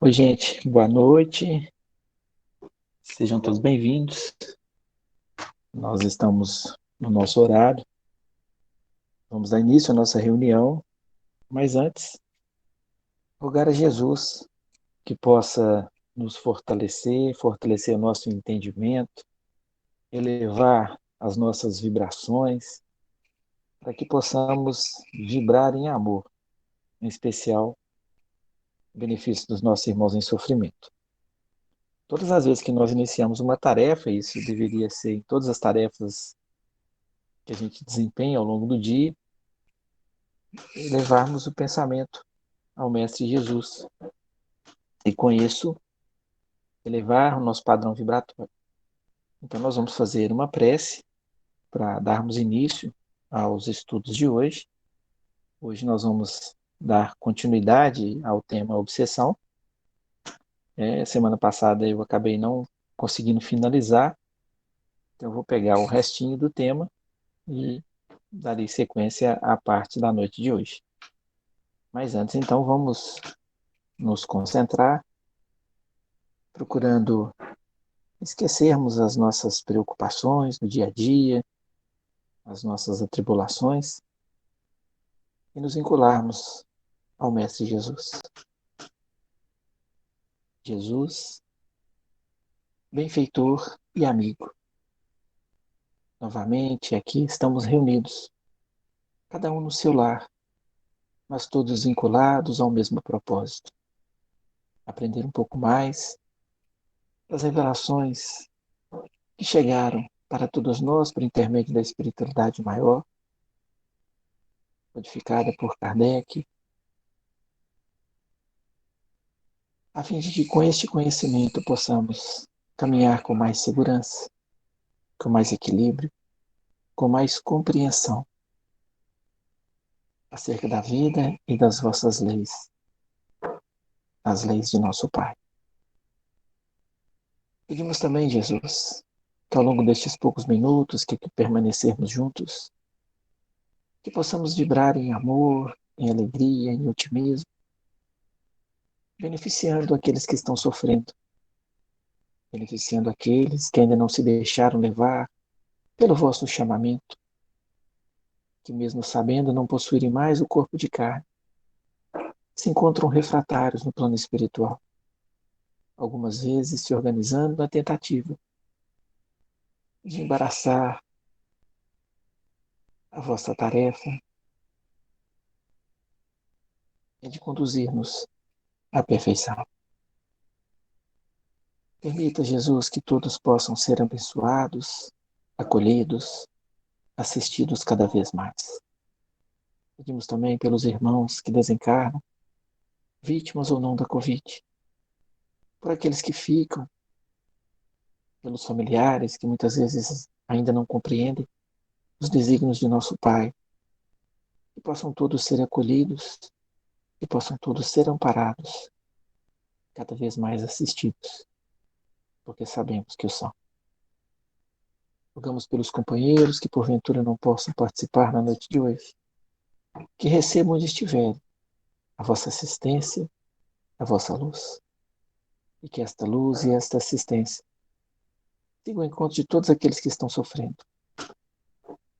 Oi, gente, boa noite. Sejam todos bem-vindos. Nós estamos no nosso horário. Vamos dar início à nossa reunião, mas antes, rogar a Jesus que possa nos fortalecer o nosso entendimento, elevar as nossas vibrações, para que possamos vibrar em amor, em especial em benefício dos nossos irmãos em sofrimento. Todas as vezes que nós iniciamos uma tarefa, isso deveria ser em todas as tarefas que a gente desempenha ao longo do dia, e levarmos o pensamento ao Mestre Jesus. E com isso, elevar o nosso padrão vibratório. Então, nós vamos fazer uma prece para darmos início aos estudos de hoje. Hoje nós vamos dar continuidade ao tema obsessão. Semana passada eu acabei não conseguindo finalizar, então eu vou pegar o restinho do tema e darei sequência à parte da noite de hoje. Mas antes, então, vamos nos concentrar, procurando esquecermos as nossas preocupações no dia a dia, as nossas atribulações, e nos vincularmos ao Mestre Jesus. Jesus, benfeitor e amigo. Novamente, aqui estamos reunidos, cada um no seu lar, mas todos vinculados ao mesmo propósito. Aprender um pouco mais das revelações que chegaram para todos nós por intermédio da espiritualidade maior, codificada por Kardec, a fim de que com este conhecimento possamos caminhar com mais segurança, com mais equilíbrio, com mais compreensão acerca da vida e das vossas leis, as leis de nosso Pai. Pedimos também, Jesus, que ao longo destes poucos minutos que permanecermos juntos, que possamos vibrar em amor, em alegria, em otimismo, beneficiando aqueles que estão sofrendo, beneficiando aqueles que ainda não se deixaram levar pelo vosso chamamento, que mesmo sabendo não possuírem mais o corpo de carne, se encontram refratários no plano espiritual, algumas vezes se organizando na tentativa de embaraçar a vossa tarefa e de conduzir-nos à perfeição. Permita, Jesus, que todos possam ser abençoados, acolhidos, assistidos cada vez mais. Pedimos também pelos irmãos que desencarnam, vítimas ou não da Covid, por aqueles que ficam, pelos familiares que muitas vezes ainda não compreendem os desígnios de nosso Pai, que possam todos ser acolhidos, que possam todos ser amparados, cada vez mais assistidos, porque sabemos que o são. Rogamos pelos companheiros que porventura não possam participar na noite de hoje, que recebam onde estiverem a vossa assistência, a vossa luz, e que esta luz e esta assistência sigam ao encontro de todos aqueles que estão sofrendo,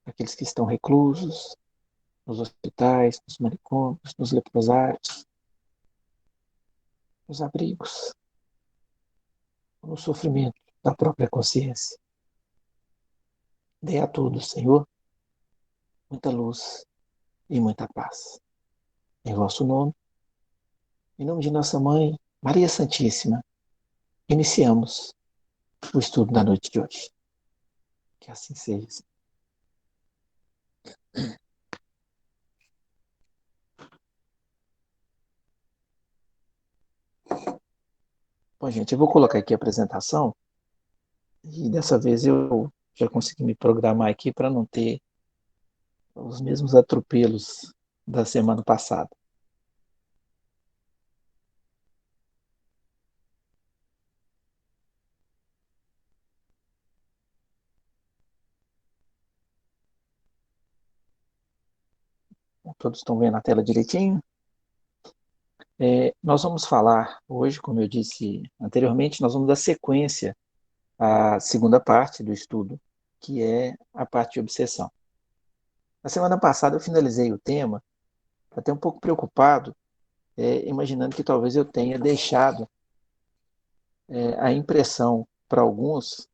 aqueles que estão reclusos, nos hospitais, nos manicômios, nos leprosários, nos abrigos, no sofrimento da própria consciência. Dê a todos, Senhor, muita luz e muita paz. Em vosso nome, em nome de nossa Mãe, Maria Santíssima, iniciamos o estudo da noite de hoje. Que assim seja. Bom, gente, eu vou colocar aqui a apresentação e dessa vez eu já consegui me programar aqui para não ter os mesmos atropelos da semana passada. Todos estão vendo a tela direitinho? Nós vamos falar hoje, como eu disse anteriormente, nós vamos dar sequência à segunda parte do estudo, que é a parte de obsessão. Na semana passada eu finalizei o tema, até um pouco preocupado, imaginando que talvez eu tenha deixado a impressão para alguns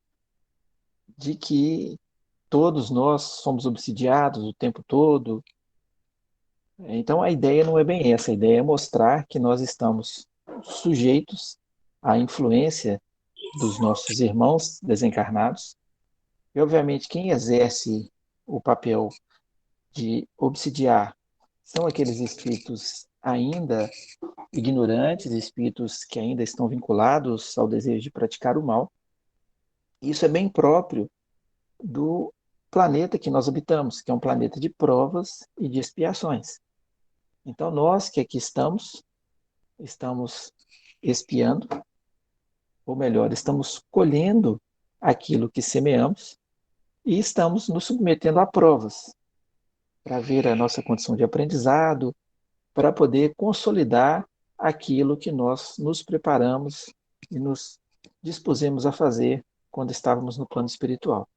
de que todos nós somos obsidiados o tempo todo. Então a ideia não é bem essa, a ideia é mostrar que nós estamos sujeitos à influência dos nossos irmãos desencarnados. E, obviamente, quem exerce o papel de obsidiar são aqueles espíritos ainda ignorantes, espíritos que ainda estão vinculados ao desejo de praticar o mal. Isso é bem próprio do planeta que nós habitamos, que é um planeta de provas e de expiações. Então, nós que aqui estamos expiando, ou melhor, estamos colhendo aquilo que semeamos e estamos nos submetendo a provas para ver a nossa condição de aprendizado, para poder consolidar aquilo que nós nos preparamos e nos dispusemos a fazer quando estávamos no plano espiritual.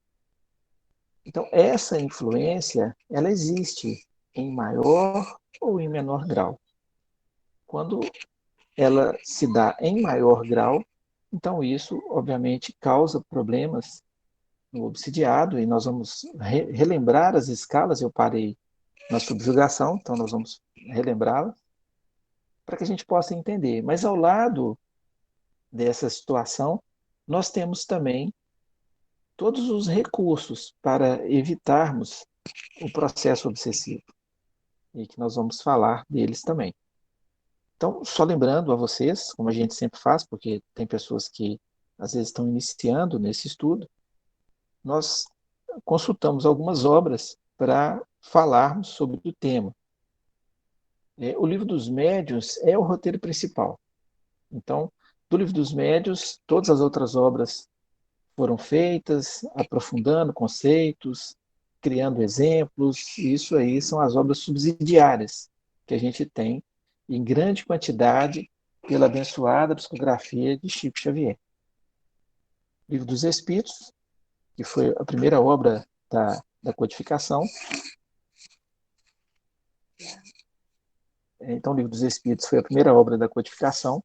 Então, essa influência, ela existe em maior ou em menor grau. Quando ela se dá em maior grau, então isso, obviamente, causa problemas no obsidiado, e nós vamos relembrar as escalas. Eu parei na subjugação, então nós vamos relembrá-la, para que a gente possa entender. Mas ao lado dessa situação, nós temos também todos os recursos para evitarmos o processo obsessivo, e que nós vamos falar deles também. Então, só lembrando a vocês, como a gente sempre faz, porque tem pessoas que às vezes estão iniciando nesse estudo, nós consultamos algumas obras para falarmos sobre o tema. O Livro dos Médiuns é o roteiro principal. Então, do Livro dos Médiuns, todas as outras obras foram feitas, aprofundando conceitos, criando exemplos, e isso aí são as obras subsidiárias que a gente tem em grande quantidade pela abençoada psicografia de Chico Xavier. Livro dos Espíritos, que foi a primeira obra da codificação. Então, o Livro dos Espíritos foi a primeira obra da codificação.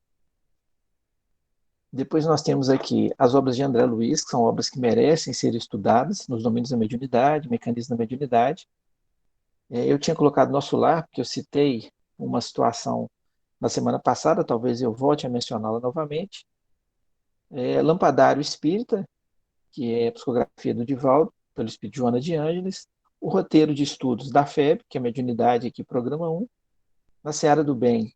Depois nós temos aqui as obras de André Luiz, que são obras que merecem ser estudadas nos domínios da mediunidade, mecanismo da mediunidade. Eu tinha colocado Nosso Lar, porque eu citei uma situação na semana passada, talvez eu volte a mencioná-la novamente. Lampadário Espírita, que é a psicografia do Divaldo, pelo Espírito Joana de Ângeles. O roteiro de estudos da FEB, que é a mediunidade aqui, programa 1. Na Seara do Bem,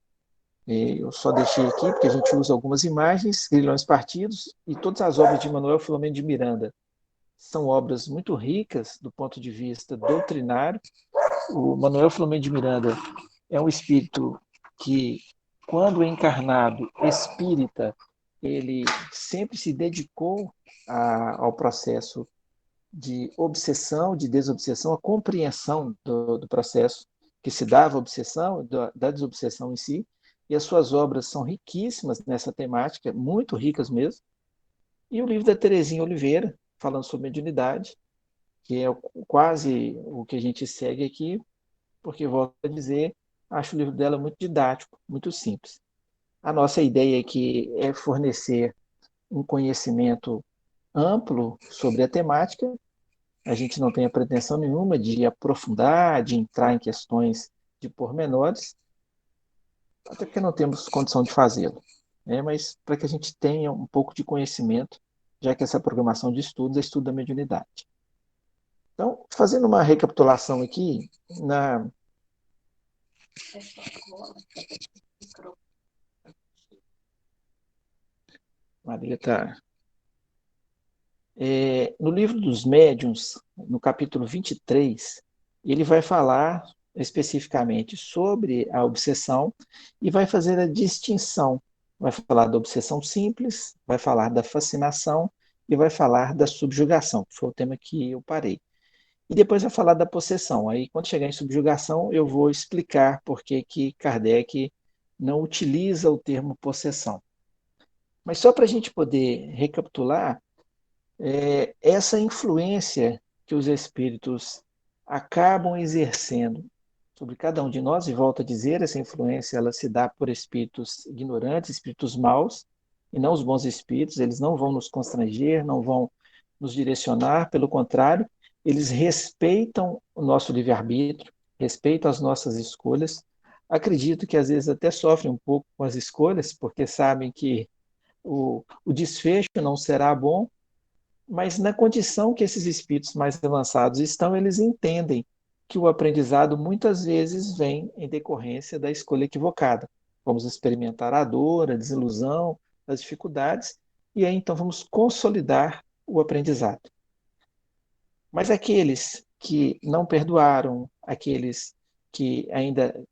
eu só deixei aqui porque a gente usa algumas imagens, Grilhões Partidos, e todas as obras de Manuel Filomeno de Miranda são obras muito ricas do ponto de vista doutrinário. O Manuel Filomeno de Miranda é um espírito que, quando encarnado espírita, ele sempre se dedicou ao processo de obsessão, de desobsessão, a compreensão do processo que se dava a obsessão, da desobsessão em si, e as suas obras são riquíssimas nessa temática, muito ricas mesmo. E o livro da Terezinha Oliveira, falando sobre mediunidade, que é quase o que a gente segue aqui, porque, volto a dizer, acho o livro dela muito didático, muito simples. A nossa ideia aqui é fornecer um conhecimento amplo sobre a temática. A gente não tem a pretensão nenhuma de aprofundar, de entrar em questões de pormenores, até porque não temos condição de fazê-lo, né? Mas para que a gente tenha um pouco de conhecimento, já que essa programação de estudos é estudo da mediunidade. Então, fazendo uma recapitulação aqui, Maria está. No livro dos Médiuns, no capítulo 23, ele vai falar especificamente sobre a obsessão e vai fazer a distinção. Vai falar da obsessão simples, vai falar da fascinação e vai falar da subjugação, que foi o tema que eu parei. E depois vai falar da possessão. Aí, quando chegar em subjugação, eu vou explicar por que Kardec não utiliza o termo possessão. Mas só para a gente poder recapitular, essa influência que os espíritos acabam exercendo sobre cada um de nós, e volto a dizer, essa influência ela se dá por espíritos ignorantes, espíritos maus, e não os bons espíritos, eles não vão nos constranger, não vão nos direcionar, pelo contrário, eles respeitam o nosso livre-arbítrio, respeitam as nossas escolhas, acredito que às vezes até sofrem um pouco com as escolhas, porque sabem que o desfecho não será bom, mas na condição que esses espíritos mais avançados estão, eles entendem que o aprendizado muitas vezes vem em decorrência da escolha equivocada. Vamos experimentar a dor, a desilusão, as dificuldades, e aí então vamos consolidar o aprendizado. Mas aqueles que não perdoaram, aqueles que ainda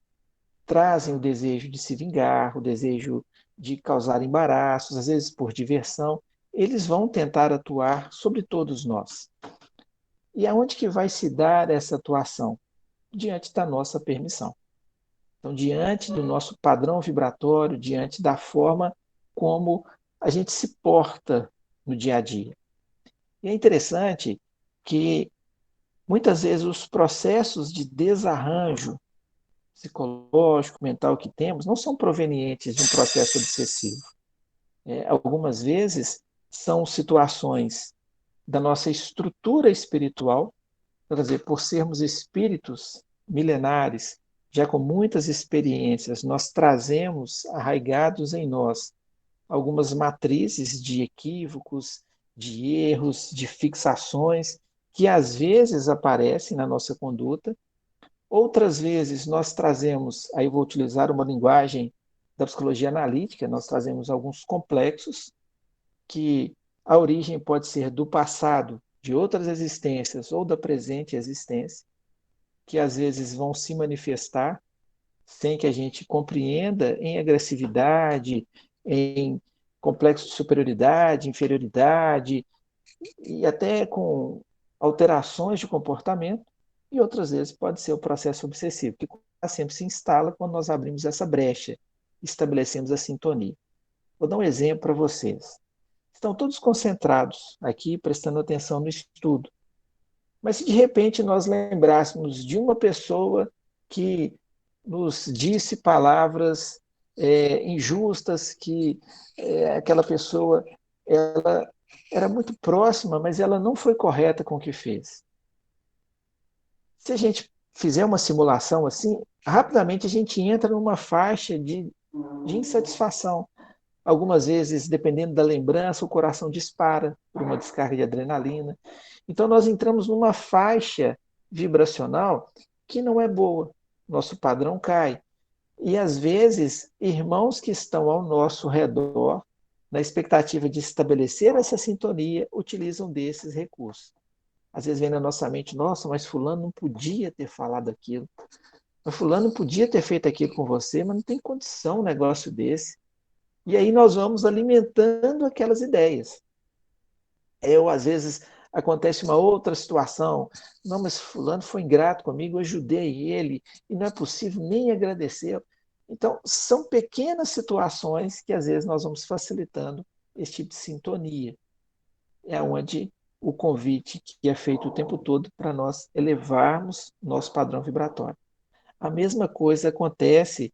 trazem o desejo de se vingar, o desejo de causar embaraços, às vezes por diversão, eles vão tentar atuar sobre todos nós. E aonde que vai se dar essa atuação? Diante da nossa permissão. Então, diante do nosso padrão vibratório, diante da forma como a gente se porta no dia a dia. E é interessante que muitas vezes os processos de desarranjo psicológico, mental que temos não são provenientes de um processo obsessivo. Algumas vezes são situações da nossa estrutura espiritual, quer dizer, por sermos espíritos milenares, já com muitas experiências, nós trazemos arraigados em nós algumas matrizes de equívocos, de erros, de fixações, que às vezes aparecem na nossa conduta. Outras vezes nós trazemos, aí eu vou utilizar uma linguagem da psicologia analítica, nós trazemos alguns complexos que a origem pode ser do passado, de outras existências ou da presente existência, que às vezes vão se manifestar sem que a gente compreenda em agressividade, em complexo de superioridade, inferioridade e até com alterações de comportamento, e outras vezes pode ser o processo obsessivo, que sempre se instala quando nós abrimos essa brecha, estabelecemos a sintonia. Vou dar um exemplo para vocês. Estão todos concentrados aqui, prestando atenção no estudo. Mas se de repente nós lembrássemos de uma pessoa que nos disse palavras injustas, que aquela pessoa ela era muito próxima, mas ela não foi correta com o que fez. Se a gente fizer uma simulação assim, rapidamente a gente entra numa faixa de insatisfação. Algumas vezes, dependendo da lembrança, o coração dispara por uma descarga de adrenalina. Então, nós entramos numa faixa vibracional que não é boa. Nosso padrão cai. E, às vezes, irmãos que estão ao nosso redor, na expectativa de estabelecer essa sintonia, utilizam desses recursos. Às vezes vem na nossa mente, nossa, mas fulano não podia ter falado aquilo. Mas fulano podia ter feito aquilo com você, mas não tem condição um negócio desse. E aí nós vamos alimentando aquelas ideias. Ou às vezes acontece uma outra situação. Não, mas fulano foi ingrato comigo, eu ajudei ele, e não é possível nem agradecer. Então, são pequenas situações que às vezes nós vamos facilitando esse tipo de sintonia. É onde o convite que é feito o tempo todo para nós elevarmos nosso padrão vibratório. A mesma coisa acontece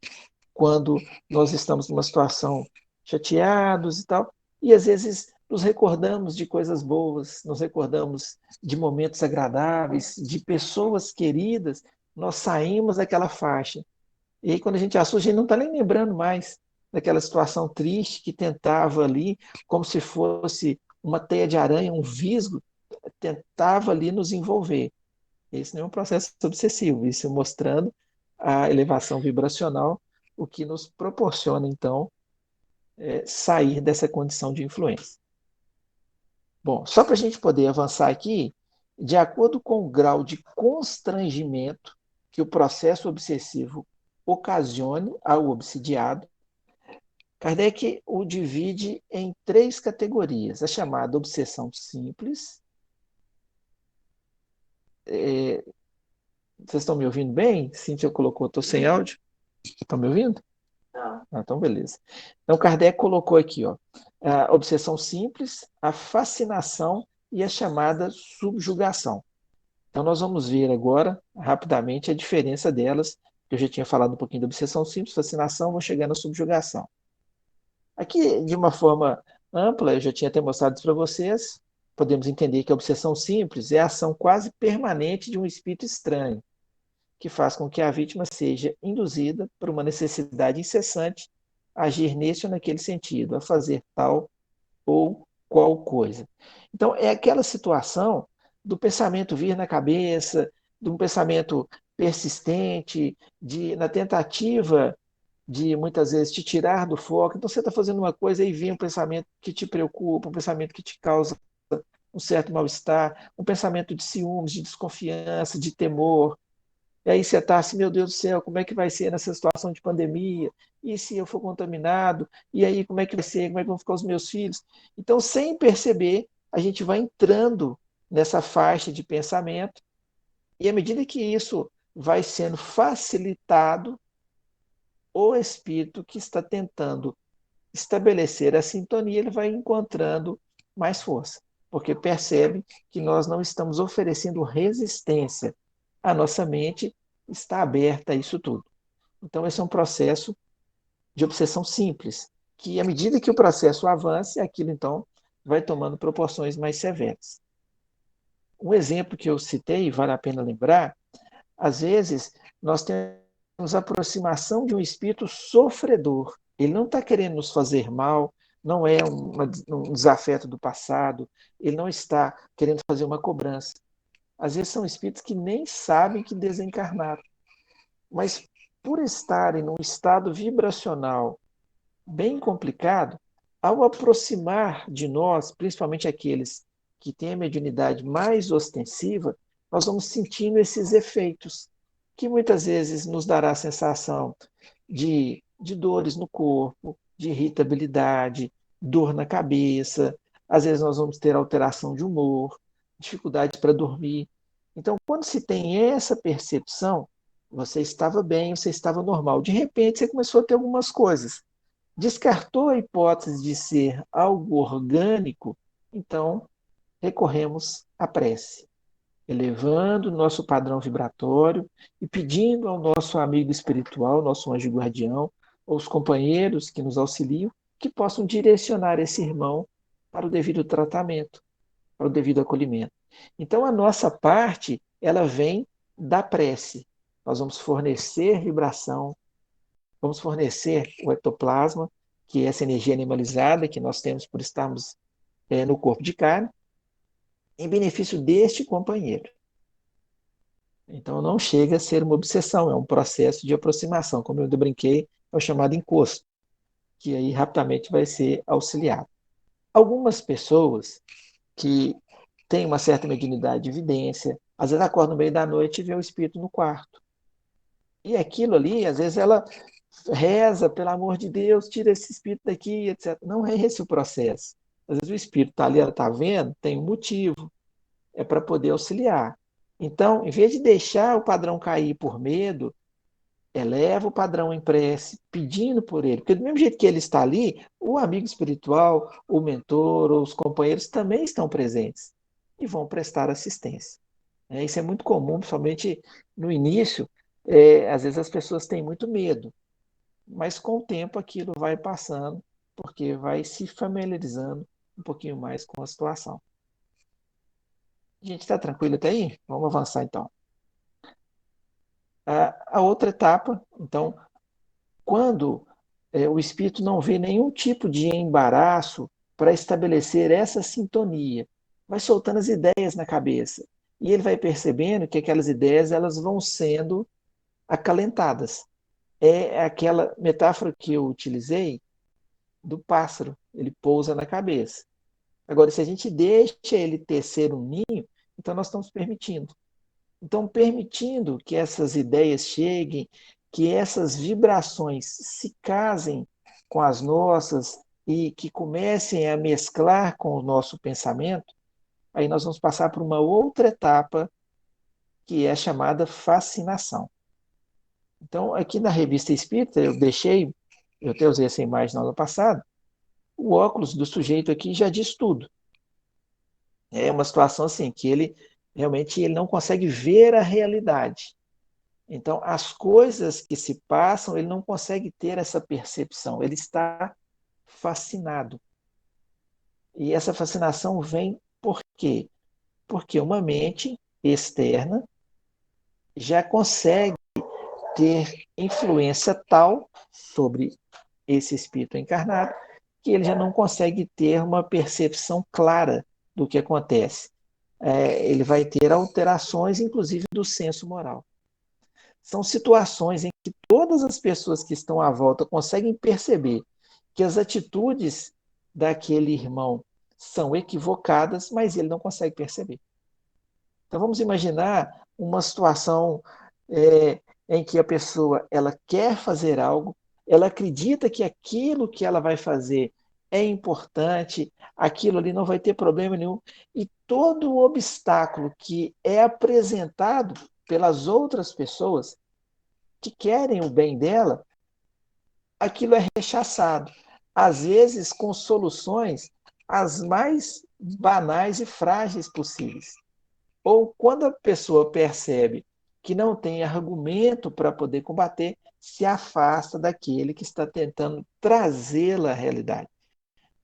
quando nós estamos numa situação chateados e tal, e às vezes nos recordamos de coisas boas, nos recordamos de momentos agradáveis, de pessoas queridas, nós saímos daquela faixa. E aí, quando a gente assusta, a gente não está nem lembrando mais daquela situação triste que tentava ali, como se fosse uma teia de aranha, um visgo, tentava ali nos envolver. Esse não é um processo obsessivo, isso mostrando a elevação vibracional, o que nos proporciona, então, sair dessa condição de influência. Bom, só para a gente poder avançar aqui, de acordo com o grau de constrangimento que o processo obsessivo ocasione ao obsidiado, Kardec o divide em três categorias: a chamada obsessão simples. Vocês estão me ouvindo bem? Cíntia colocou, estou sem áudio. Estão me ouvindo? Não. Então, beleza. Então, Kardec colocou aqui, ó, a obsessão simples, a fascinação e a chamada subjugação. Então, nós vamos ver agora, rapidamente, a diferença delas. Eu já tinha falado um pouquinho da obsessão simples, fascinação, vou chegar na subjugação. Aqui, de uma forma ampla, eu já tinha até mostrado isso para vocês, podemos entender que a obsessão simples é a ação quase permanente de um espírito estranho, que faz com que a vítima seja induzida por uma necessidade incessante a agir nesse ou naquele sentido, a fazer tal ou qual coisa. Então, é aquela situação do pensamento vir na cabeça, de um pensamento persistente, na tentativa de muitas vezes te tirar do foco. Então, você está fazendo uma coisa e vem um pensamento que te preocupa, um pensamento que te causa um certo mal-estar, um pensamento de ciúmes, de desconfiança, de temor. E aí você está assim, meu Deus do céu, como é que vai ser nessa situação de pandemia? E se eu for contaminado? E aí como é que vai ser? Como é que vão ficar os meus filhos? Então, sem perceber, a gente vai entrando nessa faixa de pensamento, e à medida que isso vai sendo facilitado, o espírito que está tentando estabelecer a sintonia, ele vai encontrando mais força, porque percebe que nós não estamos oferecendo resistência. A nossa mente está aberta a isso tudo. Então, esse é um processo de obsessão simples, que à medida que o processo avança, aquilo então vai tomando proporções mais severas. Um exemplo que eu citei, vale a pena lembrar, às vezes nós temos a aproximação de um espírito sofredor. Ele não está querendo nos fazer mal, não é um desafeto do passado, ele não está querendo fazer uma cobrança. Às vezes são espíritos que nem sabem que desencarnaram, mas por estarem num estado vibracional bem complicado, ao aproximar de nós, principalmente aqueles que têm a mediunidade mais ostensiva, nós vamos sentindo esses efeitos, que muitas vezes nos dará a sensação de dores no corpo, de irritabilidade, dor na cabeça, às vezes nós vamos ter alteração de humor, dificuldade para dormir. Então, quando se tem essa percepção, você estava bem, você estava normal. De repente, você começou a ter algumas coisas. Descartou a hipótese de ser algo orgânico, então recorremos à prece, elevando o nosso padrão vibratório e pedindo ao nosso amigo espiritual, nosso anjo guardião, ou os companheiros que nos auxiliam, que possam direcionar esse irmão para o devido tratamento, para o devido acolhimento. Então, a nossa parte, ela vem da prece. Nós vamos fornecer vibração, vamos fornecer o ectoplasma, que é essa energia animalizada que nós temos por estarmos no corpo de carne, em benefício deste companheiro. Então, não chega a ser uma obsessão, é um processo de aproximação. Como eu brinquei, é o chamado encosto, que aí rapidamente vai ser auxiliado. Algumas pessoas que têm uma certa mediunidade de evidência, às vezes acordam no meio da noite e vê o espírito no quarto. E aquilo ali, às vezes ela reza, pelo amor de Deus, tira esse espírito daqui, etc. Não é esse o processo. Às vezes o espírito está ali, ela está vendo, tem um motivo, é para poder auxiliar. Então, em vez de deixar o padrão cair por medo, eleva o padrão em prece, pedindo por ele. Porque do mesmo jeito que ele está ali, o amigo espiritual, o mentor, os companheiros também estão presentes e vão prestar assistência. Isso é muito comum, principalmente no início. Às vezes as pessoas têm muito medo, mas com o tempo aquilo vai passando, porque vai se familiarizando um pouquinho mais com a situação. A gente está tranquilo até aí? Vamos avançar então. A outra etapa, então, quando o espírito não vê nenhum tipo de embaraço para estabelecer essa sintonia, vai soltando as ideias na cabeça e ele vai percebendo que aquelas ideias elas vão sendo acalentadas. É aquela metáfora que eu utilizei do pássaro, ele pousa na cabeça. Agora, se a gente deixa ele tecer um ninho, então nós estamos permitindo. Então, permitindo que essas ideias cheguem, que essas vibrações se casem com as nossas e que comecem a mesclar com o nosso pensamento, aí nós vamos passar por uma outra etapa que é a chamada fascinação. Então, aqui na Revista Espírita, eu deixei eu até usei essa imagem na aula passada, o óculos do sujeito aqui já diz tudo. É uma situação assim, que ele realmente ele não consegue ver a realidade. Então, as coisas que se passam, ele não consegue ter essa percepção, ele está fascinado. E essa fascinação vem por quê? Porque uma mente externa já consegue ter influência tal sobre esse espírito encarnado que ele já não consegue ter uma percepção clara do que acontece. Ele vai ter alterações, inclusive, do senso moral. São situações em que todas as pessoas que estão à volta conseguem perceber que as atitudes daquele irmão são equivocadas, mas ele não consegue perceber. Então vamos imaginar uma situação em que a pessoa ela quer fazer algo, ela acredita que aquilo que ela vai fazer é importante, aquilo ali não vai ter problema nenhum, e todo o obstáculo que é apresentado pelas outras pessoas que querem o bem dela, aquilo é rechaçado. Às vezes com soluções as mais banais e frágeis possíveis. Ou quando a pessoa percebe que não tem argumento para poder combater, se afasta daquele que está tentando trazê-la à realidade.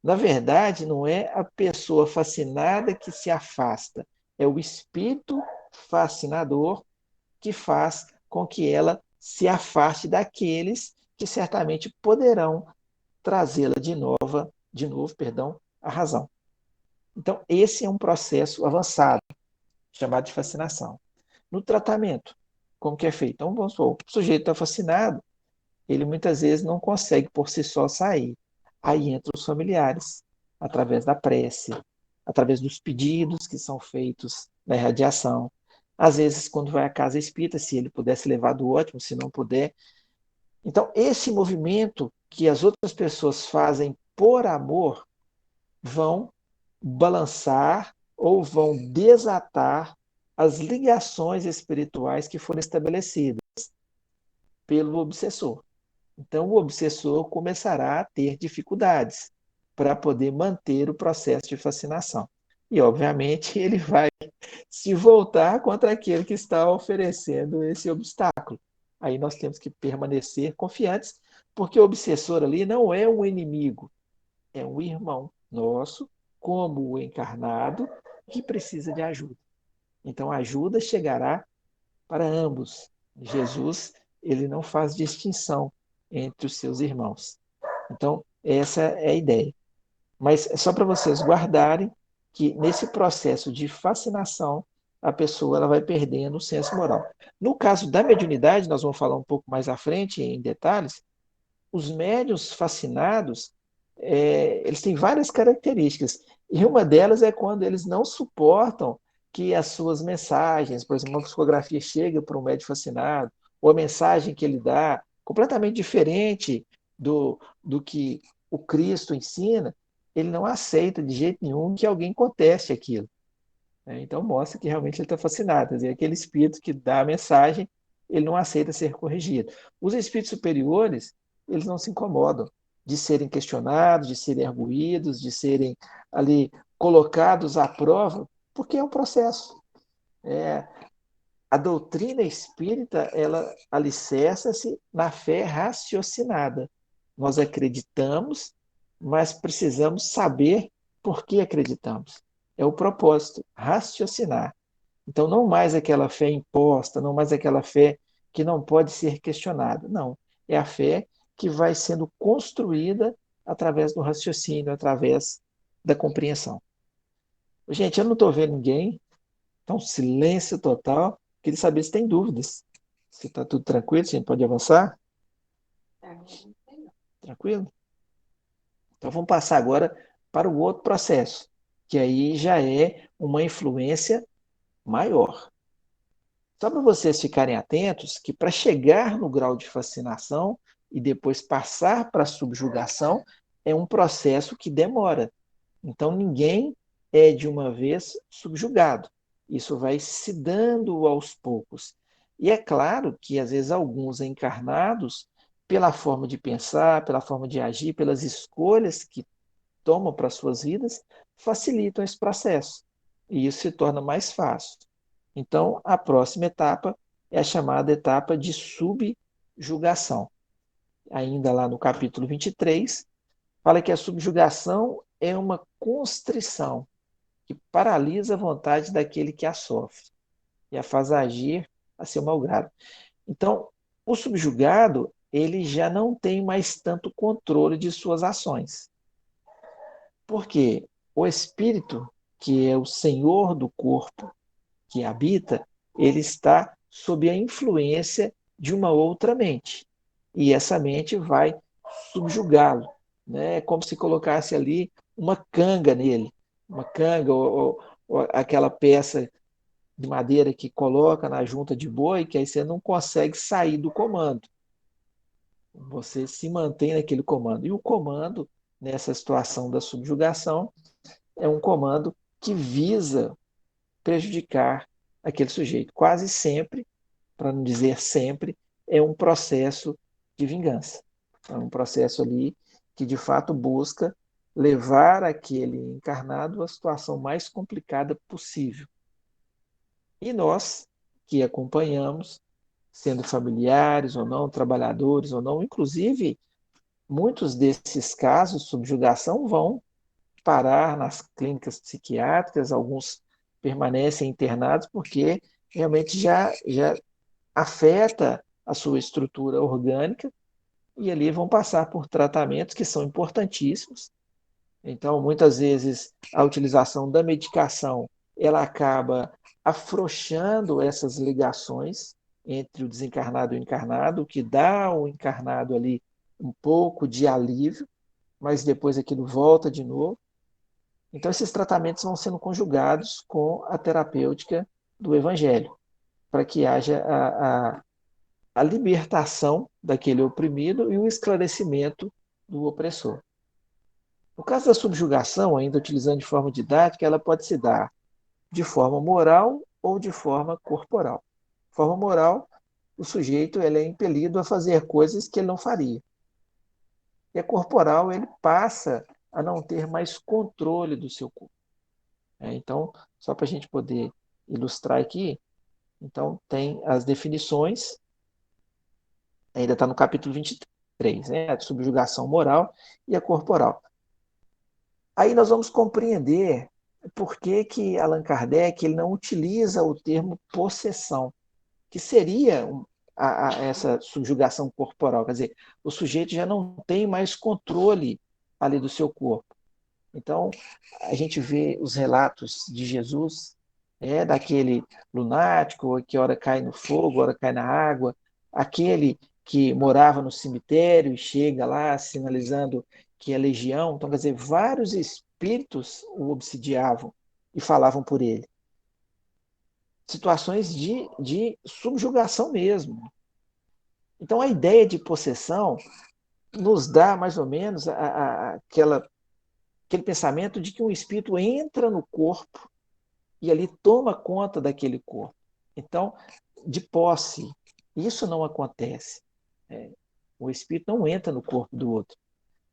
Na verdade, não é a pessoa fascinada que se afasta, é o espírito fascinador que faz com que ela se afaste daqueles que certamente poderão trazê-la de novo, perdão, à razão. Então, esse é um processo avançado, chamado de fascinação. No tratamento, como que é feito? Então, vamos supor, o sujeito está fascinado, ele muitas vezes não consegue por si só sair. Aí entram os familiares, através da prece, através dos pedidos que são feitos na irradiação. Às vezes, quando vai à casa espírita, se ele pudesse levar do ótimo, se não puder. Então, esse movimento que as outras pessoas fazem por amor vão balançar ou vão desatar as ligações espirituais que foram estabelecidas pelo obsessor. Então, o obsessor começará a ter dificuldades para poder manter o processo de fascinação. E, obviamente, ele vai se voltar contra aquele que está oferecendo esse obstáculo. Aí nós temos que permanecer confiantes, porque o obsessor ali não é um inimigo, é um irmão nosso, como o encarnado, que precisa de ajuda. Então, a ajuda chegará para ambos. Jesus, ele não faz distinção entre os seus irmãos. Então, essa é a ideia. Mas é só para vocês guardarem que nesse processo de fascinação, a pessoa ela vai perdendo o senso moral. No caso da mediunidade, nós vamos falar um pouco mais à frente, em detalhes, os médiuns fascinados, eles têm várias características. E uma delas é quando eles não suportam que as suas mensagens, por exemplo, uma psicografia chega para um médium fascinado, ou a mensagem que ele dá, completamente diferente do que o Cristo ensina, ele não aceita de jeito nenhum que alguém conteste aquilo. Então mostra que realmente ele está fascinado. Quer dizer, aquele espírito que dá a mensagem, ele não aceita ser corrigido. Os espíritos superiores, eles não se incomodam de serem questionados, de serem arguídos, de serem ali colocados à prova, porque é um processo. É, a doutrina espírita, ela alicerça-se na fé raciocinada. Nós acreditamos, mas precisamos saber por que acreditamos. É o propósito, raciocinar. Então, não mais aquela fé imposta, não mais aquela fé que não pode ser questionada. Não. É a fé que vai sendo construída através do raciocínio, através da compreensão. Gente, eu não estou vendo ninguém, então silêncio total. Queria saber se tem dúvidas. Se está tudo tranquilo, se a gente pode avançar? Tranquilo? Então vamos passar agora para o outro processo, que aí já é uma influência maior. Só para vocês ficarem atentos que para chegar no grau de fascinação e depois passar para a subjugação é um processo que demora. Então ninguém é de uma vez subjugado. Isso vai se dando aos poucos. E é claro que às vezes alguns encarnados pela forma de pensar, pela forma de agir, pelas escolhas que tomam para suas vidas, facilitam esse processo. E isso se torna mais fácil. Então, a próxima etapa é a chamada etapa de subjugação. Ainda lá no capítulo 23, fala que a subjugação é uma constrição que paralisa a vontade daquele que a sofre e a faz agir a seu malgrado. Então, o subjugado, ele já não tem mais tanto controle de suas ações. Porque o espírito, que é o senhor do corpo que habita, ele está sob a influência de uma outra mente. E essa mente vai subjugá-lo. Né? É como se colocasse ali uma canga nele, uma canga ou aquela peça de madeira que coloca na junta de boi, que aí você não consegue sair do comando. Você se mantém naquele comando. E o comando, nessa situação da subjugação, é um comando que visa prejudicar aquele sujeito. Quase sempre, para não dizer sempre, é um processo de vingança. É um processo ali que, de fato, busca levar aquele encarnado à situação mais complicada possível. E nós, que acompanhamos, sendo familiares ou não, trabalhadores ou não, inclusive, muitos desses casos de subjugação vão parar nas clínicas psiquiátricas, alguns permanecem internados porque realmente já afeta a sua estrutura orgânica e ali vão passar por tratamentos que são importantíssimos. Então, muitas vezes, a utilização da medicação, ela acaba afrouxando essas ligações entre o desencarnado e o encarnado, o que dá ao encarnado ali um pouco de alívio, mas depois aquilo volta de novo. Então, esses tratamentos vão sendo conjugados com a terapêutica do Evangelho, para que haja a libertação daquele oprimido e o esclarecimento do opressor. No caso da subjugação, ainda utilizando de forma didática, ela pode se dar de forma moral ou de forma corporal. De forma moral, o sujeito ele é impelido a fazer coisas que ele não faria. E a corporal, ele passa a não ter mais controle do seu corpo. Então, só para a gente poder ilustrar aqui, então tem as definições, ainda está no capítulo 23, né? A subjugação moral e a corporal. Aí nós vamos compreender por que, que Allan Kardec ele não utiliza o termo possessão, que seria essa subjugação corporal. Quer dizer, o sujeito já não tem mais controle ali do seu corpo. Então, a gente vê os relatos de Jesus, daquele lunático, que ora cai no fogo, ora cai na água, aquele que morava no cemitério e chega lá sinalizando que é legião. Então, quer dizer, vários espíritos o obsidiavam e falavam por ele. Situações de subjugação mesmo. Então, a ideia de possessão nos dá mais ou menos aquele pensamento de que um espírito entra no corpo e ali toma conta daquele corpo. Então, de posse, isso não acontece. O espírito não entra no corpo do outro.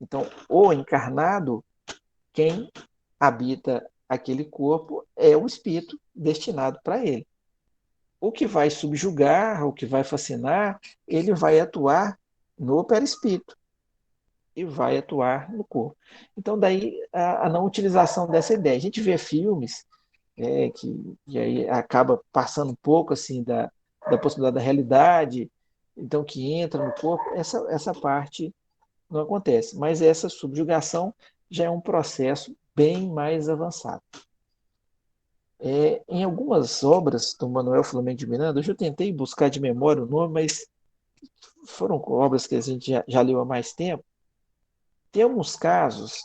Então, o encarnado, quem habita aquele corpo é o espírito destinado para ele. O que vai subjugar, o que vai fascinar, ele vai atuar no perispírito e vai atuar no corpo. Então, daí a não utilização dessa ideia. A gente vê filmes que aí acaba passando um pouco assim da possibilidade da realidade, então que entra no corpo, essa parte não acontece. Mas essa subjugação já é um processo bem mais avançado. Em algumas obras do Manuel Filomeno de Miranda, eu já tentei buscar de memória o nome, mas foram obras que a gente já leu há mais tempo. Tem alguns casos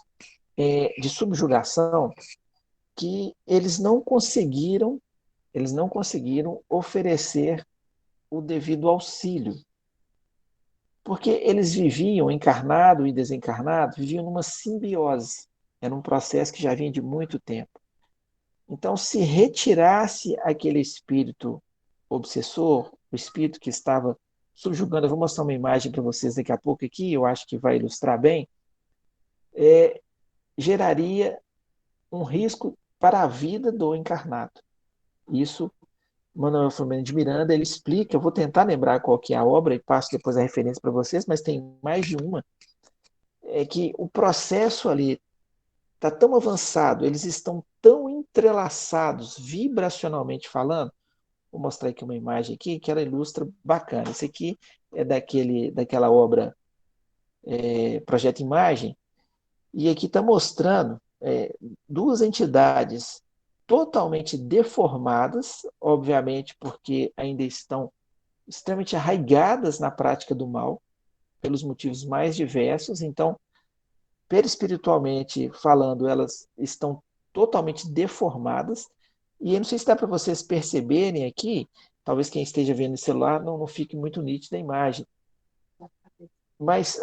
de subjugação que eles não conseguiram oferecer o devido auxílio, porque eles viviam, encarnado e desencarnado, viviam numa simbiose, era um processo que já vinha de muito tempo. Então, se retirasse aquele espírito obsessor, o espírito que estava subjugando, eu vou mostrar uma imagem para vocês daqui a pouco aqui, eu acho que vai ilustrar bem, geraria um risco para a vida do encarnado. Isso, Manuel Filomeno de Miranda, ele explica, eu vou tentar lembrar qual que é a obra e passo depois a referência para vocês, mas tem mais de uma, é que o processo ali está tão avançado, eles estão tão entrelaçados, vibracionalmente falando. Vou mostrar aqui uma imagem aqui que ela ilustra bacana. Esse aqui é daquela obra Projeto Imagem, e aqui está mostrando duas entidades totalmente deformadas, obviamente porque ainda estão extremamente arraigadas na prática do mal, pelos motivos mais diversos. Então, perispiritualmente falando, elas estão totalmente deformadas. E eu não sei se dá para vocês perceberem aqui, talvez quem esteja vendo no celular não fique muito nítido a imagem, mas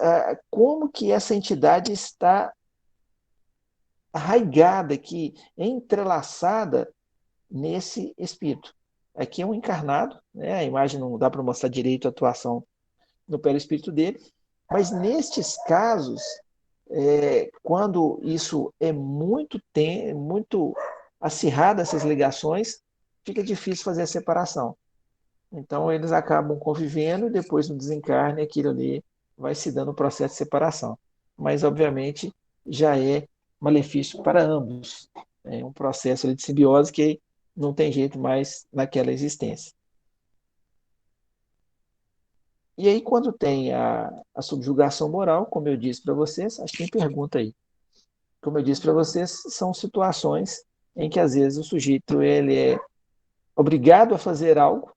como que essa entidade está arraigada aqui, entrelaçada nesse espírito. Aqui é um encarnado, né? A imagem não dá para mostrar direito a atuação no perispírito dele, mas nestes casos, quando isso é muito acirrada, essas ligações, fica difícil fazer a separação. Então, eles acabam convivendo e depois, no desencarne, aquilo ali vai se dando o processo de separação. Mas, obviamente, já é malefício para ambos. É um processo ali de simbiose que não tem jeito mais naquela existência. E aí, quando tem a subjugação moral, como eu disse para vocês, acho que tem pergunta aí. Como eu disse para vocês, são situações em que, às vezes, o sujeito ele é obrigado a fazer algo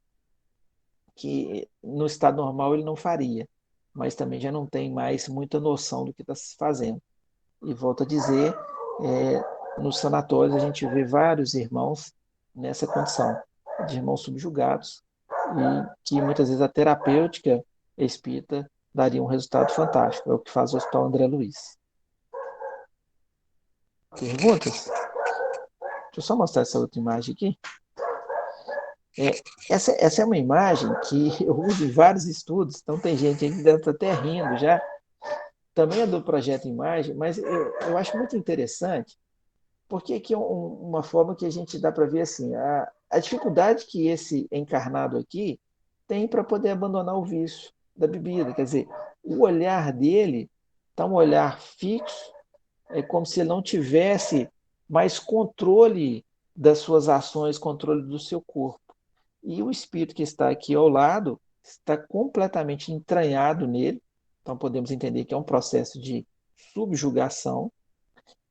que no estado normal ele não faria, mas também já não tem mais muita noção do que está se fazendo. E volto a dizer, nos sanatórios a gente vê vários irmãos nessa condição, de irmãos subjugados, e que muitas vezes a terapêutica espírita daria um resultado fantástico. É o que faz o Hospital André Luiz. Perguntas? Deixa eu só mostrar essa outra imagem aqui. Essa é uma imagem que eu uso em vários estudos, então tem gente aí que deve estar até rindo já. Também é do projeto Imagem, mas eu acho muito interessante, porque aqui é uma forma que a gente dá para ver assim, a dificuldade que esse encarnado aqui tem para poder abandonar o vício da bebida. Quer dizer, o olhar dele está um olhar fixo, é como se ele não tivesse mais controle das suas ações, controle do seu corpo. E o espírito que está aqui ao lado está completamente entranhado nele. Então podemos entender que é um processo de subjugação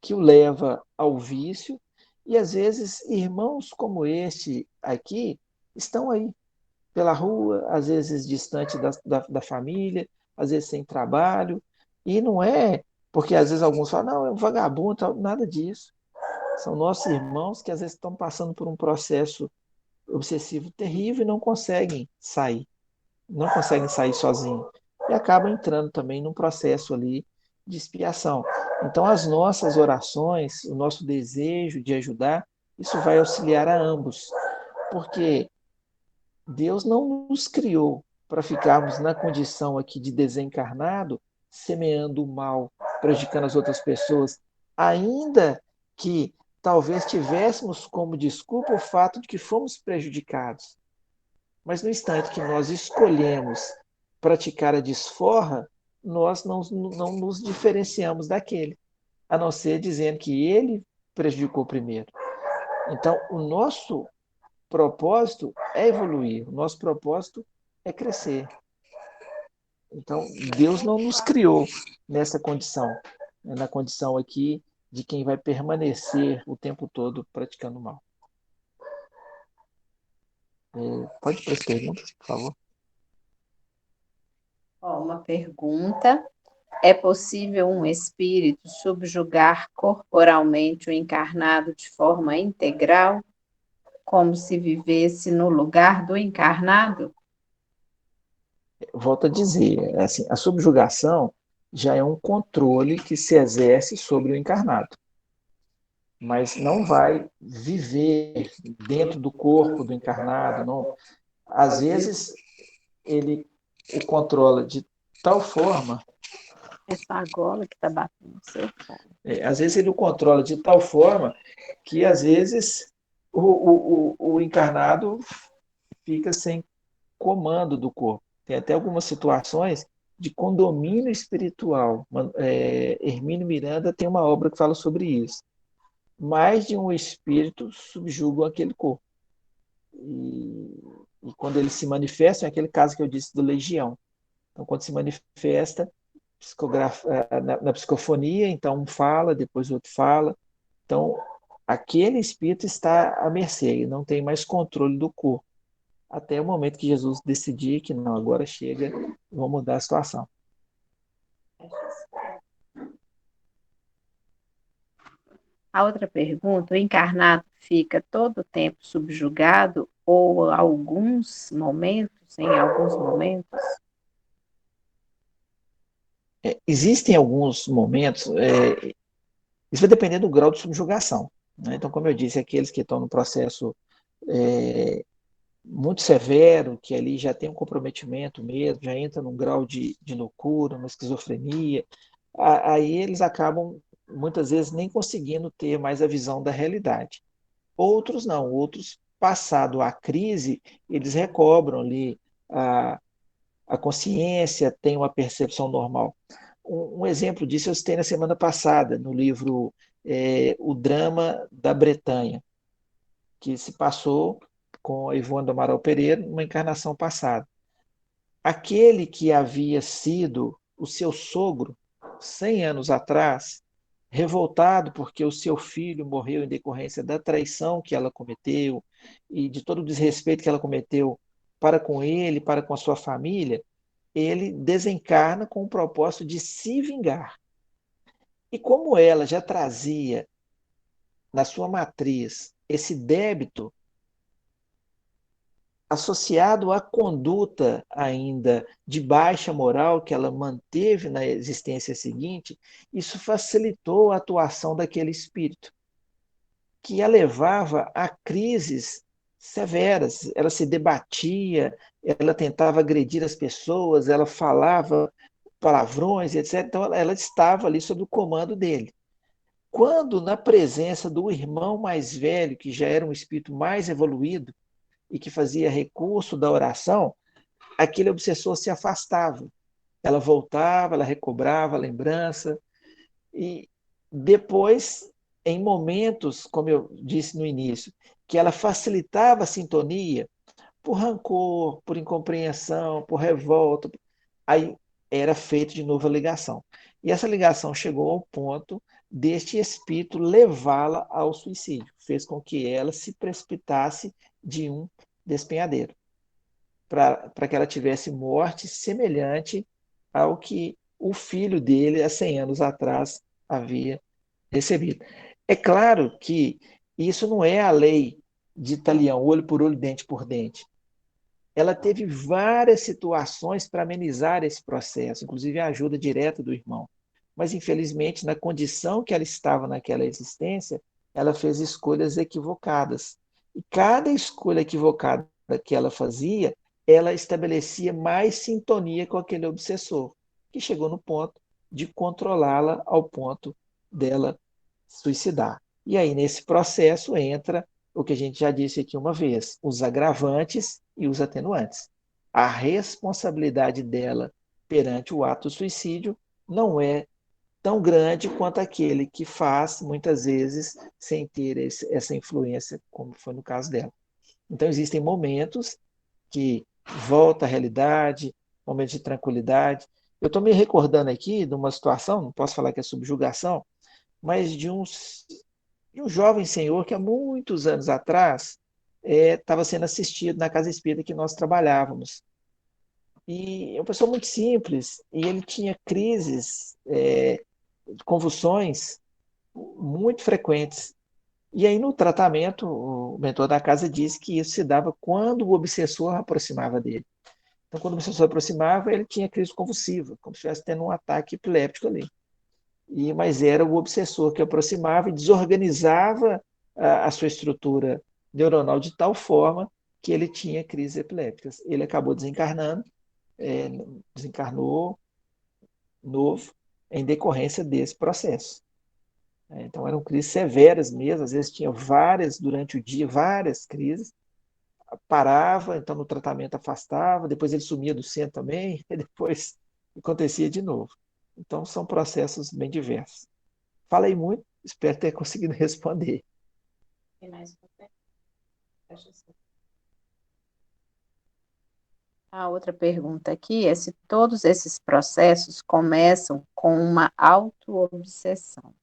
que o leva ao vício. E às vezes irmãos como este aqui estão aí pela rua, às vezes distante da família, às vezes sem trabalho. E não é porque às vezes alguns falam, não, é um vagabundo, nada disso. São nossos irmãos que às vezes estão passando por um processo obsessivo terrível e não conseguem sair sozinhos e acabam entrando também num processo ali de expiação. Então, as nossas orações, o nosso desejo de ajudar, isso vai auxiliar a ambos, porque Deus não nos criou para ficarmos na condição aqui de desencarnado, semeando o mal, prejudicando as outras pessoas, ainda que talvez tivéssemos como desculpa o fato de que fomos prejudicados. Mas no instante que nós escolhemos praticar a desforra, nós não nos diferenciamos daquele, a não ser dizendo que ele prejudicou primeiro. Então, o nosso propósito é evoluir, o nosso propósito é crescer. Então, Deus não nos criou nessa condição, na condição aqui de quem vai permanecer o tempo todo praticando mal. Pode ir para as perguntas, por favor. Uma pergunta. É possível um espírito subjugar corporalmente o encarnado de forma integral, como se vivesse no lugar do encarnado? Volto a dizer, assim, a subjugação já é um controle que se exerce sobre o encarnado, mas não vai viver dentro do corpo do encarnado, não. Às vezes ele o controla de tal forma, Essa argola que está batendo no seu fone. às vezes ele o controla de tal forma que às vezes o encarnado fica sem comando do corpo. Tem até algumas situações de condomínio espiritual. Hermínio Miranda tem uma obra que fala sobre isso. Mais de um espírito subjuga aquele corpo. E quando ele se manifesta, é aquele caso que eu disse do Legião. Então, quando se manifesta na psicofonia, então um fala, depois o outro fala. Então, aquele espírito está à mercê, ele não tem mais controle do corpo. Até o momento que Jesus decidir que não, agora chega, vamos mudar a situação. A outra pergunta, o encarnado fica todo o tempo subjugado ou em alguns momentos? Existem alguns momentos, isso vai depender do grau de subjugação. Né? Então, como eu disse, aqueles que estão no processo muito severo, que ali já tem um comprometimento mesmo, já entra num grau de loucura, uma esquizofrenia, aí eles acabam, muitas vezes, nem conseguindo ter mais a visão da realidade. Outros não, outros, passado a crise, eles recobram ali a consciência, têm uma percepção normal. Um exemplo disso eu citei na semana passada, no livro O Drama da Bretanha, que se passou com Ivone do Amaral Pereira, numa encarnação passada. Aquele que havia sido o seu sogro 100 anos atrás, revoltado porque o seu filho morreu em decorrência da traição que ela cometeu e de todo o desrespeito que ela cometeu para com ele, para com a sua família, ele desencarna com o propósito de se vingar. E como ela já trazia na sua matriz esse débito associado à conduta ainda de baixa moral que ela manteve na existência seguinte, isso facilitou a atuação daquele espírito, que a levava a crises severas. Ela se debatia, ela tentava agredir as pessoas, ela falava palavrões, etc. Então, ela estava ali sob o comando dele. Quando, na presença do irmão mais velho, que já era um espírito mais evoluído, e que fazia recurso da oração, aquele obsessor se afastava. Ela voltava, ela recobrava a lembrança, e depois, em momentos, como eu disse no início, que ela facilitava a sintonia, por rancor, por incompreensão, por revolta, aí era feita de novo a ligação. E essa ligação chegou ao ponto deste espírito levá-la ao suicídio, fez com que ela se precipitasse de um despenhadeiro, para que ela tivesse morte semelhante ao que o filho dele, há 100 anos atrás, havia recebido. É claro que isso não é a lei de Italião, olho por olho, dente por dente. Ela teve várias situações para amenizar esse processo, inclusive a ajuda direta do irmão. Mas, infelizmente, na condição que ela estava naquela existência, ela fez escolhas equivocadas. E cada escolha equivocada que ela fazia, ela estabelecia mais sintonia com aquele obsessor, que chegou no ponto de controlá-la ao ponto dela suicidar. E aí, nesse processo, entra o que a gente já disse aqui uma vez: os agravantes e os atenuantes. A responsabilidade dela perante o ato do suicídio não é tão grande quanto aquele que faz, muitas vezes, sem ter essa influência, como foi no caso dela. Então, existem momentos que volta à realidade, momentos de tranquilidade. Eu estou me recordando aqui de uma situação, não posso falar que é subjugação, mas de um jovem senhor que há muitos anos atrás estava sendo assistido na casa espírita que nós trabalhávamos. E é uma pessoa muito simples, e ele tinha crises, convulsões muito frequentes. E aí, no tratamento, o mentor da casa disse que isso se dava quando o obsessor aproximava dele. Então, quando o obsessor aproximava, ele tinha crise convulsiva, como se estivesse tendo um ataque epiléptico ali. Mas era o obsessor que aproximava e desorganizava a sua estrutura neuronal de tal forma que ele tinha crises epilépticas. Ele acabou desencarnando desencarnou novo em decorrência desse processo. Então eram crises severas mesmo, às vezes tinha várias durante o dia, várias crises, parava, então no tratamento afastava, depois ele sumia do centro também, e depois acontecia de novo. Então são processos bem diversos. Falei muito, espero ter conseguido responder. Tem mais uma pergunta? A outra pergunta aqui é se todos esses processos começam com uma autoobsessão.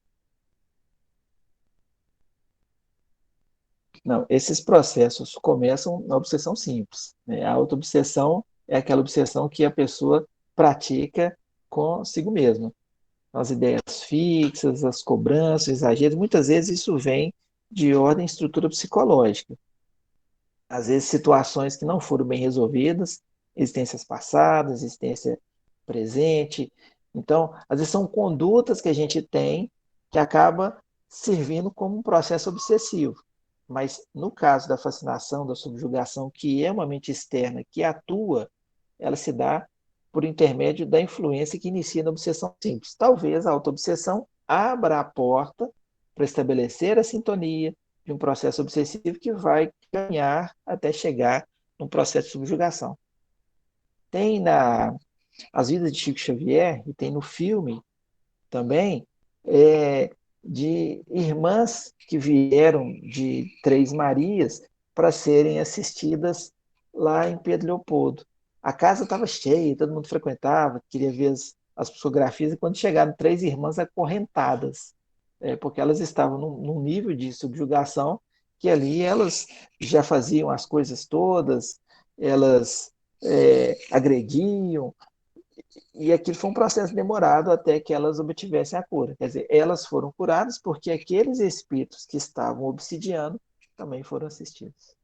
Não, esses processos começam na obsessão simples. Né? A autoobsessão é aquela obsessão que a pessoa pratica consigo mesma. As ideias fixas, as cobranças, exageros, muitas vezes isso vem de ordem estrutura psicológica. Às vezes situações que não foram bem resolvidas, existências passadas, existência presente. Então, às vezes são condutas que a gente tem que acaba servindo como um processo obsessivo. Mas no caso da fascinação, da subjugação, que é uma mente externa que atua, ela se dá por intermédio da influência que inicia na obsessão simples. Talvez a autoobsessão abra a porta para estabelecer a sintonia de um processo obsessivo que vai caminhar até chegar num processo de subjugação. Tem As Vidas de Chico Xavier, e tem no filme também, de irmãs que vieram de Três Marias para serem assistidas lá em Pedro Leopoldo. A casa estava cheia, todo mundo frequentava, queria ver as fotografias, e quando chegaram três irmãs acorrentadas, porque elas estavam num nível de subjugação que ali elas já faziam as coisas todas, elas agrediam, e aquilo foi um processo demorado até que elas obtivessem a cura. Quer dizer, elas foram curadas porque aqueles espíritos que estavam obsidiando também foram assistidos.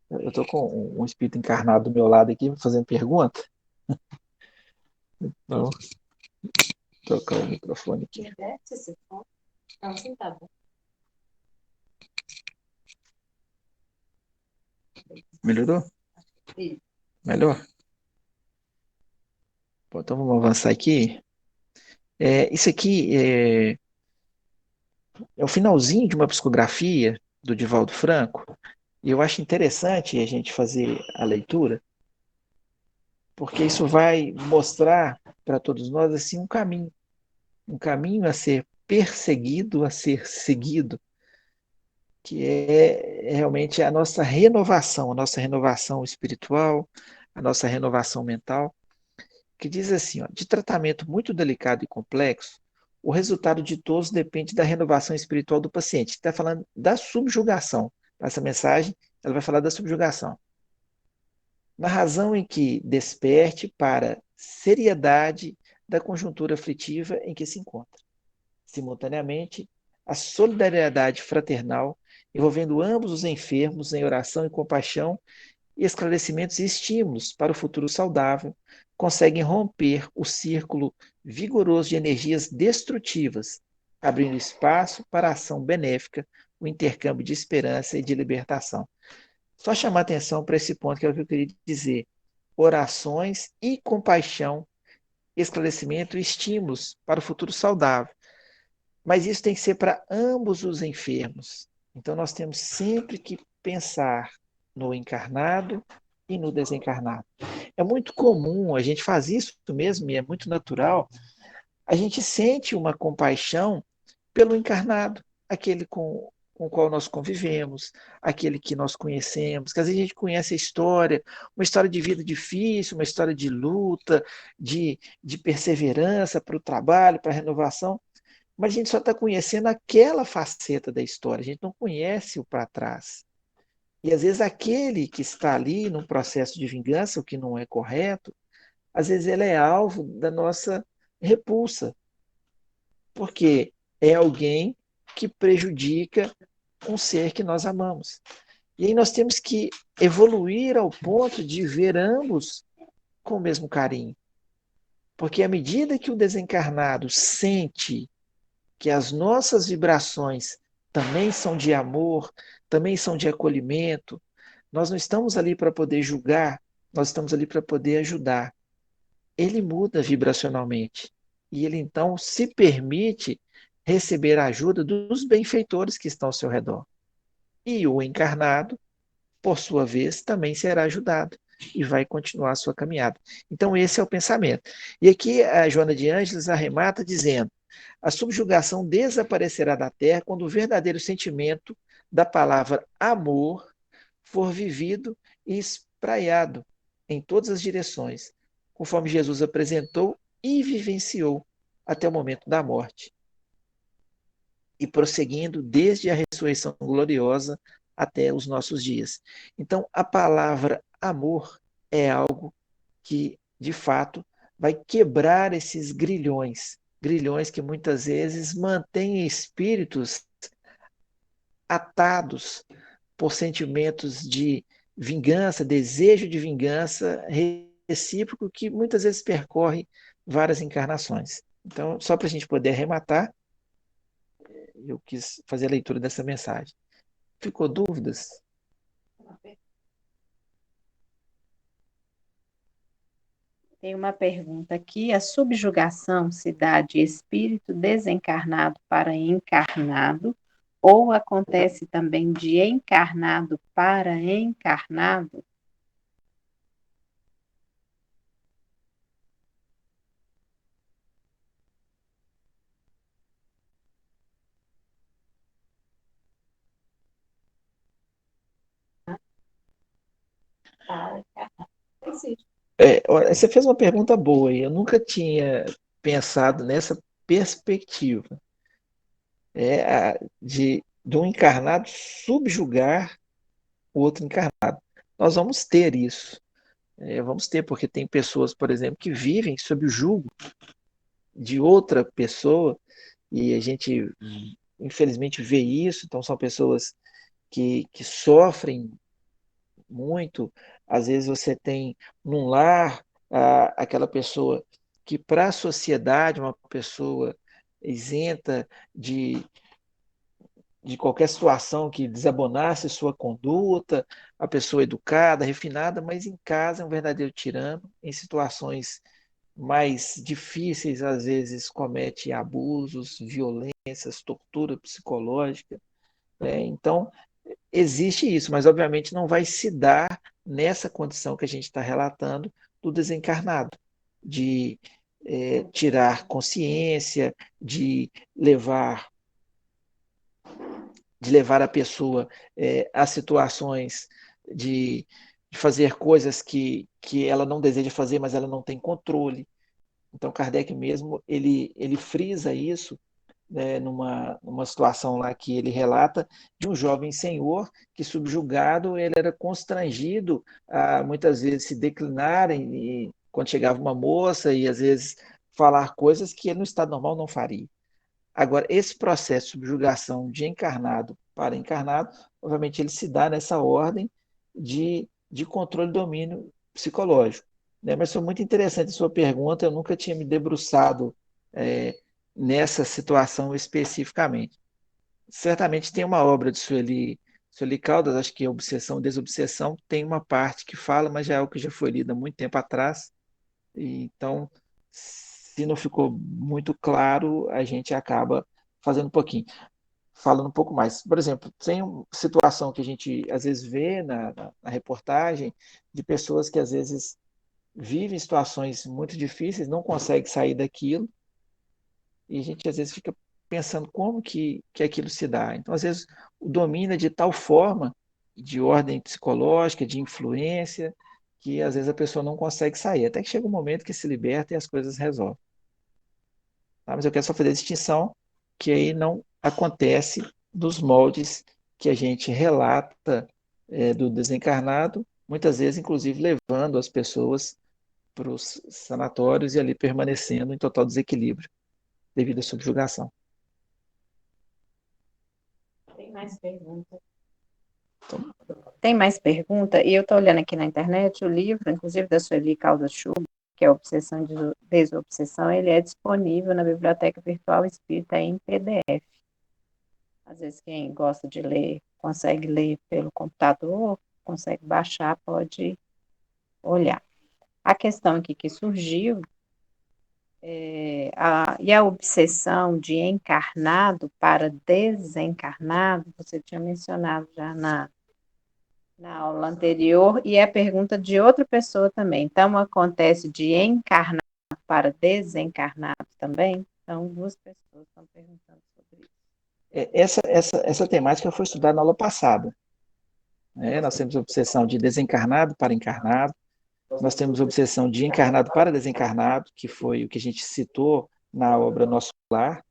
Eu estou com um espírito encarnado do meu lado aqui fazendo pergunta. Então, vou trocar o microfone aqui. Não, sim, tá bom. Melhorou? Melhor? Bom, então vamos avançar aqui. Isso aqui é o finalzinho de uma psicografia do Divaldo Franco, e eu acho interessante a gente fazer a leitura, porque isso vai mostrar para todos nós assim um caminho a ser perseguido, a ser seguido, que é realmente a nossa renovação espiritual, a nossa renovação mental, que diz assim, ó, de tratamento muito delicado e complexo, o resultado de todos depende da renovação espiritual do paciente. Está falando da subjugação. Essa mensagem, ela vai falar da subjugação. Na razão em que desperte para seriedade da conjuntura aflitiva em que se encontra. Simultaneamente, a solidariedade fraternal, envolvendo ambos os enfermos em oração e compaixão, e esclarecimentos e estímulos para o futuro saudável, conseguem romper o círculo vigoroso de energias destrutivas, abrindo espaço para a ação benéfica, o intercâmbio de esperança e de libertação. Só chamar atenção para esse ponto que é o que eu queria dizer. Orações e compaixão, esclarecimento e estímulos para o futuro saudável. Mas isso tem que ser para ambos os enfermos. Então nós temos sempre que pensar no encarnado e no desencarnado. É muito comum, a gente faz isso mesmo e é muito natural, a gente sente uma compaixão pelo encarnado, aquele com o qual nós convivemos, aquele que nós conhecemos, que às vezes a gente conhece a história, uma história de vida difícil, uma história de luta, de perseverança para o trabalho, para a renovação, mas a gente só está conhecendo aquela faceta da história, a gente não conhece o para trás. E às vezes aquele que está ali num processo de vingança, o que não é correto, às vezes ele é alvo da nossa repulsa, porque é alguém que prejudica um ser que nós amamos. E aí nós temos que evoluir ao ponto de ver ambos com o mesmo carinho. Porque à medida que o desencarnado sente que as nossas vibrações também são de amor, também são de acolhimento, nós não estamos ali para poder julgar, nós estamos ali para poder ajudar. Ele muda vibracionalmente. E ele então se permite receber a ajuda dos benfeitores que estão ao seu redor. E o encarnado, por sua vez, também será ajudado e vai continuar a sua caminhada. Então, esse é o pensamento. E aqui a Joana de Ângeles arremata dizendo: a subjugação desaparecerá da Terra quando o verdadeiro sentimento da palavra amor for vivido e espraiado em todas as direções, conforme Jesus apresentou e vivenciou até o momento da morte, e prosseguindo desde a ressurreição gloriosa até os nossos dias. Então, a palavra amor é algo que, de fato, vai quebrar esses grilhões, grilhões que muitas vezes mantêm espíritos atados por sentimentos de vingança, desejo de vingança recíproco que muitas vezes percorre várias encarnações. Então, só para a gente poder arrematar, eu quis fazer a leitura dessa mensagem. Ficou dúvidas? Tem uma pergunta aqui: a subjugação se dá de espírito desencarnado para encarnado ou acontece também de encarnado para encarnado? Você fez uma pergunta boa e eu nunca tinha pensado nessa perspectiva, de um encarnado subjugar o outro encarnado. Nós vamos ter isso. Vamos ter, porque tem pessoas, por exemplo, que vivem sob o jugo de outra pessoa e a gente, infelizmente, vê isso. Então, são pessoas que sofrem muito. Às vezes, você tem num lar aquela pessoa que, para a sociedade, uma pessoa isenta de qualquer situação que desabonasse sua conduta, a pessoa educada, refinada, mas em casa é um verdadeiro tirano, em situações mais difíceis, às vezes comete abusos, violências, tortura psicológica. Então, existe isso, mas obviamente não vai se dar nessa condição que a gente está relatando do desencarnado, de tirar consciência, levar de levar a pessoa a situações de fazer coisas que ela não deseja fazer, mas ela não tem controle. Então, Kardec mesmo, ele frisa isso, né, numa situação lá que ele relata de um jovem senhor que, subjugado, ele era constrangido a, muitas vezes, se declinar quando chegava uma moça e, às vezes, falar coisas que ele, no estado normal, não faria. Agora, esse processo de subjugação de encarnado para encarnado, obviamente, ele se dá nessa ordem de controle e domínio psicológico. Né? Mas foi muito interessante a sua pergunta, eu nunca tinha me debruçado é, nessa situação especificamente. Certamente tem uma obra de Sueli Caldas, acho que Obsessão e Desobsessão, tem uma parte que fala, mas já é o que já foi lido há muito tempo atrás, então, se não ficou muito claro, a gente acaba fazendo um pouquinho, falando um pouco mais. Por exemplo, tem uma situação que a gente às vezes vê na reportagem de pessoas que às vezes vivem situações muito difíceis, não conseguem sair daquilo, e a gente às vezes fica pensando como que aquilo se dá. Então, às vezes, o domínio é de tal forma, de ordem psicológica, de influência, que às vezes a pessoa não consegue sair, até que chega um momento que se liberta e as coisas resolvem. Tá? Mas eu quero só fazer a distinção que aí não acontece dos moldes que a gente relata do desencarnado, muitas vezes, inclusive, levando as pessoas para os sanatórios e ali permanecendo em total desequilíbrio devido à subjugação. Tem mais pergunta? Tem mais pergunta? E eu estou olhando aqui na internet o livro, inclusive da Sueli Caldas Schubert, que é Obsessão e Desobsessão, ele é disponível na Biblioteca Virtual Espírita em PDF. Às vezes quem gosta de ler, consegue ler pelo computador, consegue baixar, pode olhar. A questão aqui que surgiu e a obsessão de encarnado para desencarnado, você tinha mencionado já na aula anterior, e é pergunta de outra pessoa também. Então, acontece de encarnado para desencarnado também? Então, duas pessoas estão perguntando sobre isso. Essa temática foi estudada na aula passada. Né? Nós temos obsessão de desencarnado para encarnado, nós temos obsessão de encarnado para desencarnado, que foi o que a gente citou na obra Nosso Lar,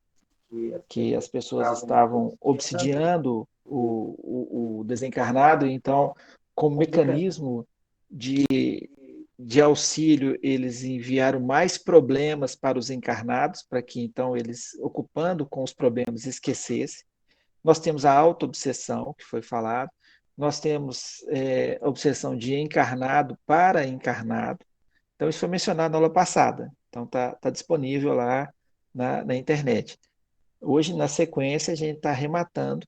que as pessoas estavam obsidiando o desencarnado, então, como mecanismo de auxílio, eles enviaram mais problemas para os encarnados, para que então eles, ocupando com os problemas, esquecessem. Nós temos a auto-obsessão, que foi falado, nós temos a obsessão de encarnado para encarnado. Então, isso foi mencionado na aula passada, então está disponível lá na internet. Hoje, na sequência, a gente está arrematando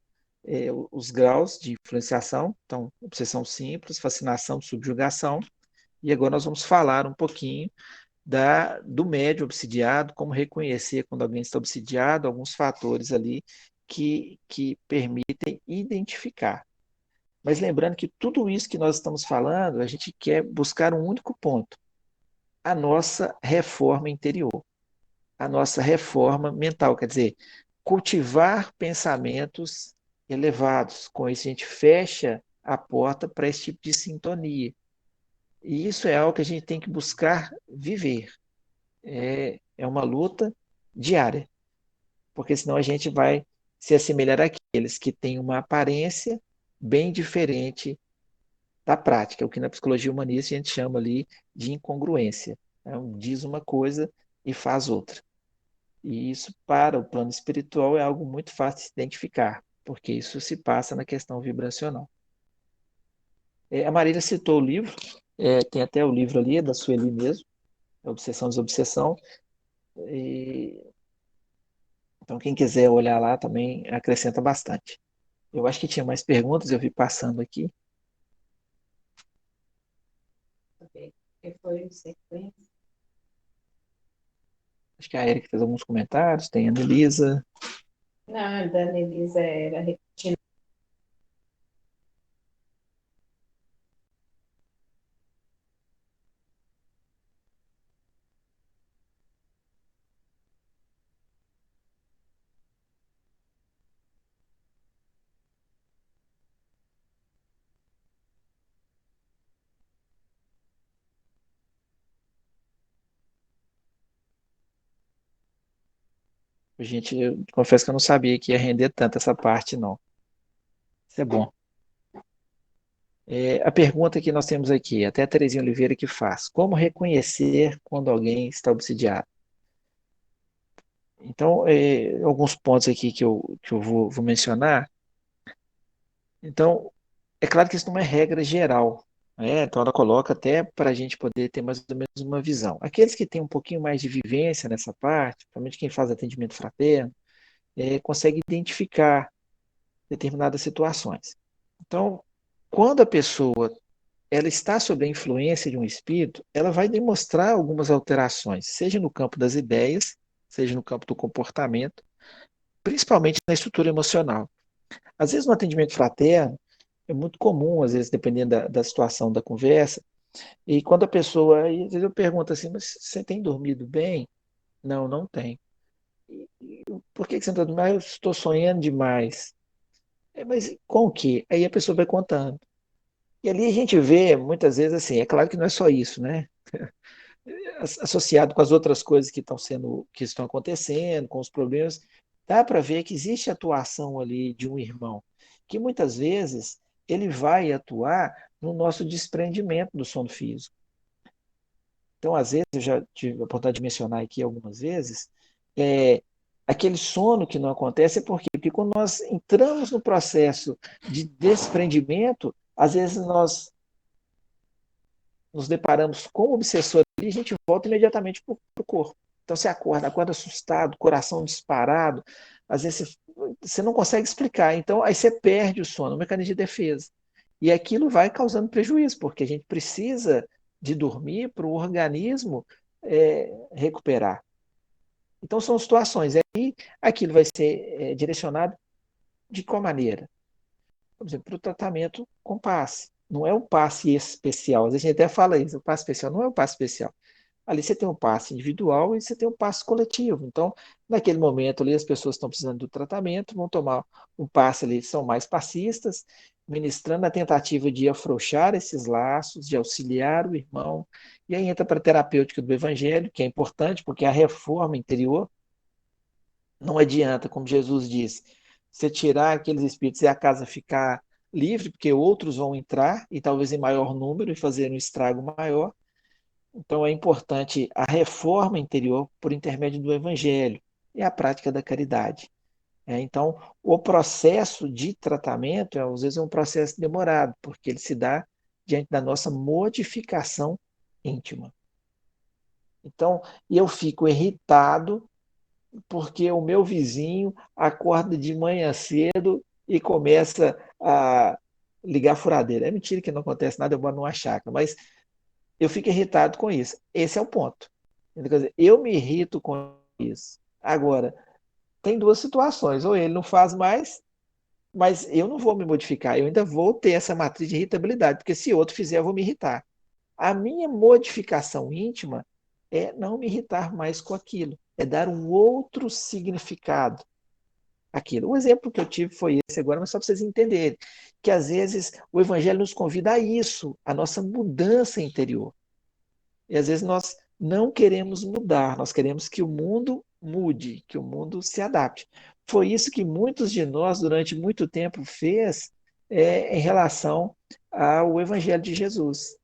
os graus de influenciação, então, obsessão simples, fascinação, subjugação, e agora nós vamos falar um pouquinho do médio obsidiado, como reconhecer quando alguém está obsidiado, alguns fatores ali que permitem identificar. Mas lembrando que tudo isso que nós estamos falando, a gente quer buscar um único ponto: a nossa reforma interior, a nossa reforma mental, quer dizer, cultivar pensamentos elevados. Com isso, a gente fecha a porta para esse tipo de sintonia. E isso é algo que a gente tem que buscar viver. É uma luta diária, porque senão a gente vai se assemelhar àqueles que têm uma aparência bem diferente da prática, o que na psicologia humanista a gente chama ali de incongruência. Diz uma coisa e faz outra. E isso, para o plano espiritual, é algo muito fácil de se identificar, porque isso se passa na questão vibracional. A Marília citou o livro, tem até o livro ali, é da Sueli mesmo, Obsessão e Desobsessão. Então, quem quiser olhar lá também acrescenta bastante. Eu acho que tinha mais perguntas, eu vi passando aqui. Que foi sequência. Acho que a Erika fez alguns comentários, tem a Anelisa. Não, a Dani Elisa era repetindo. Gente, eu confesso que eu não sabia que ia render tanto essa parte, não. Isso é bom. A pergunta que nós temos aqui, até a Terezinha Oliveira que faz: como reconhecer quando alguém está obsidiado? Então, alguns pontos aqui que eu vou mencionar. Então, é claro que isso não é regra geral, né? Então, ela coloca até para a gente poder ter mais ou menos uma visão. Aqueles que têm um pouquinho mais de vivência nessa parte, principalmente quem faz atendimento fraterno, consegue identificar determinadas situações. Então, quando a pessoa ela está sob a influência de um espírito, ela vai demonstrar algumas alterações, seja no campo das ideias, seja no campo do comportamento, principalmente na estrutura emocional. Às vezes, no atendimento fraterno, é muito comum, às vezes, dependendo da situação da conversa, e quando a pessoa, às vezes eu pergunto assim, mas você tem dormido bem? Não, não tem. Por que você não está dormindo? Eu estou sonhando demais. Mas com o quê? Aí a pessoa vai contando. E ali a gente vê, muitas vezes, assim, é claro que não é só isso, né? Associado com as outras coisas que estão acontecendo, com os problemas, dá para ver que existe atuação ali de um irmão, que muitas vezes ele vai atuar no nosso desprendimento do sono físico. Então, às vezes, eu já tive a oportunidade de mencionar aqui algumas vezes, é, aquele sono que não acontece é porque quando nós entramos no processo de desprendimento, às vezes nós nos deparamos com o obsessor ali, a gente volta imediatamente para o corpo. Então você acorda assustado, coração disparado, às vezes você não consegue explicar, então aí você perde o sono, o mecanismo de defesa. E aquilo vai causando prejuízo, porque a gente precisa de dormir para o organismo recuperar. Então são situações. Aí aquilo vai ser direcionado de qual maneira? Por exemplo, para o tratamento com passe. Não é um passe especial. Às vezes a gente até fala isso, o passe especial não é um passe especial. Ali você tem um passe individual e você tem um passe coletivo. Então, naquele momento ali, as pessoas estão precisando do tratamento, vão tomar um passe ali, são mais passistas, ministrando a tentativa de afrouxar esses laços, de auxiliar o irmão. E aí entra para a terapêutica do evangelho, que é importante, porque a reforma interior não adianta, como Jesus disse, você tirar aqueles espíritos e a casa ficar livre, porque outros vão entrar, e talvez em maior número, e fazer um estrago maior. Então é importante a reforma interior por intermédio do evangelho e a prática da caridade. Então, o processo de tratamento, às vezes, é um processo demorado, porque ele se dá diante da nossa modificação íntima. Então, eu fico irritado porque o meu vizinho acorda de manhã cedo e começa a ligar a furadeira. É mentira que não acontece nada, eu moro numa chácara, mas eu fico irritado com isso. Esse é o ponto. Quer dizer, eu me irrito com isso. Agora, tem duas situações. Ou ele não faz mais, mas eu não vou me modificar. Eu ainda vou ter essa matriz de irritabilidade, porque se outro fizer, eu vou me irritar. A minha modificação íntima é não me irritar mais com aquilo, é dar um outro significado àquilo. O exemplo que eu tive foi esse agora, mas só para vocês entenderem que às vezes o evangelho nos convida a isso, a nossa mudança interior. E às vezes nós não queremos mudar, nós queremos que o mundo mude, que o mundo se adapte. Foi isso que muitos de nós, durante muito tempo, fez em relação ao Evangelho de Jesus.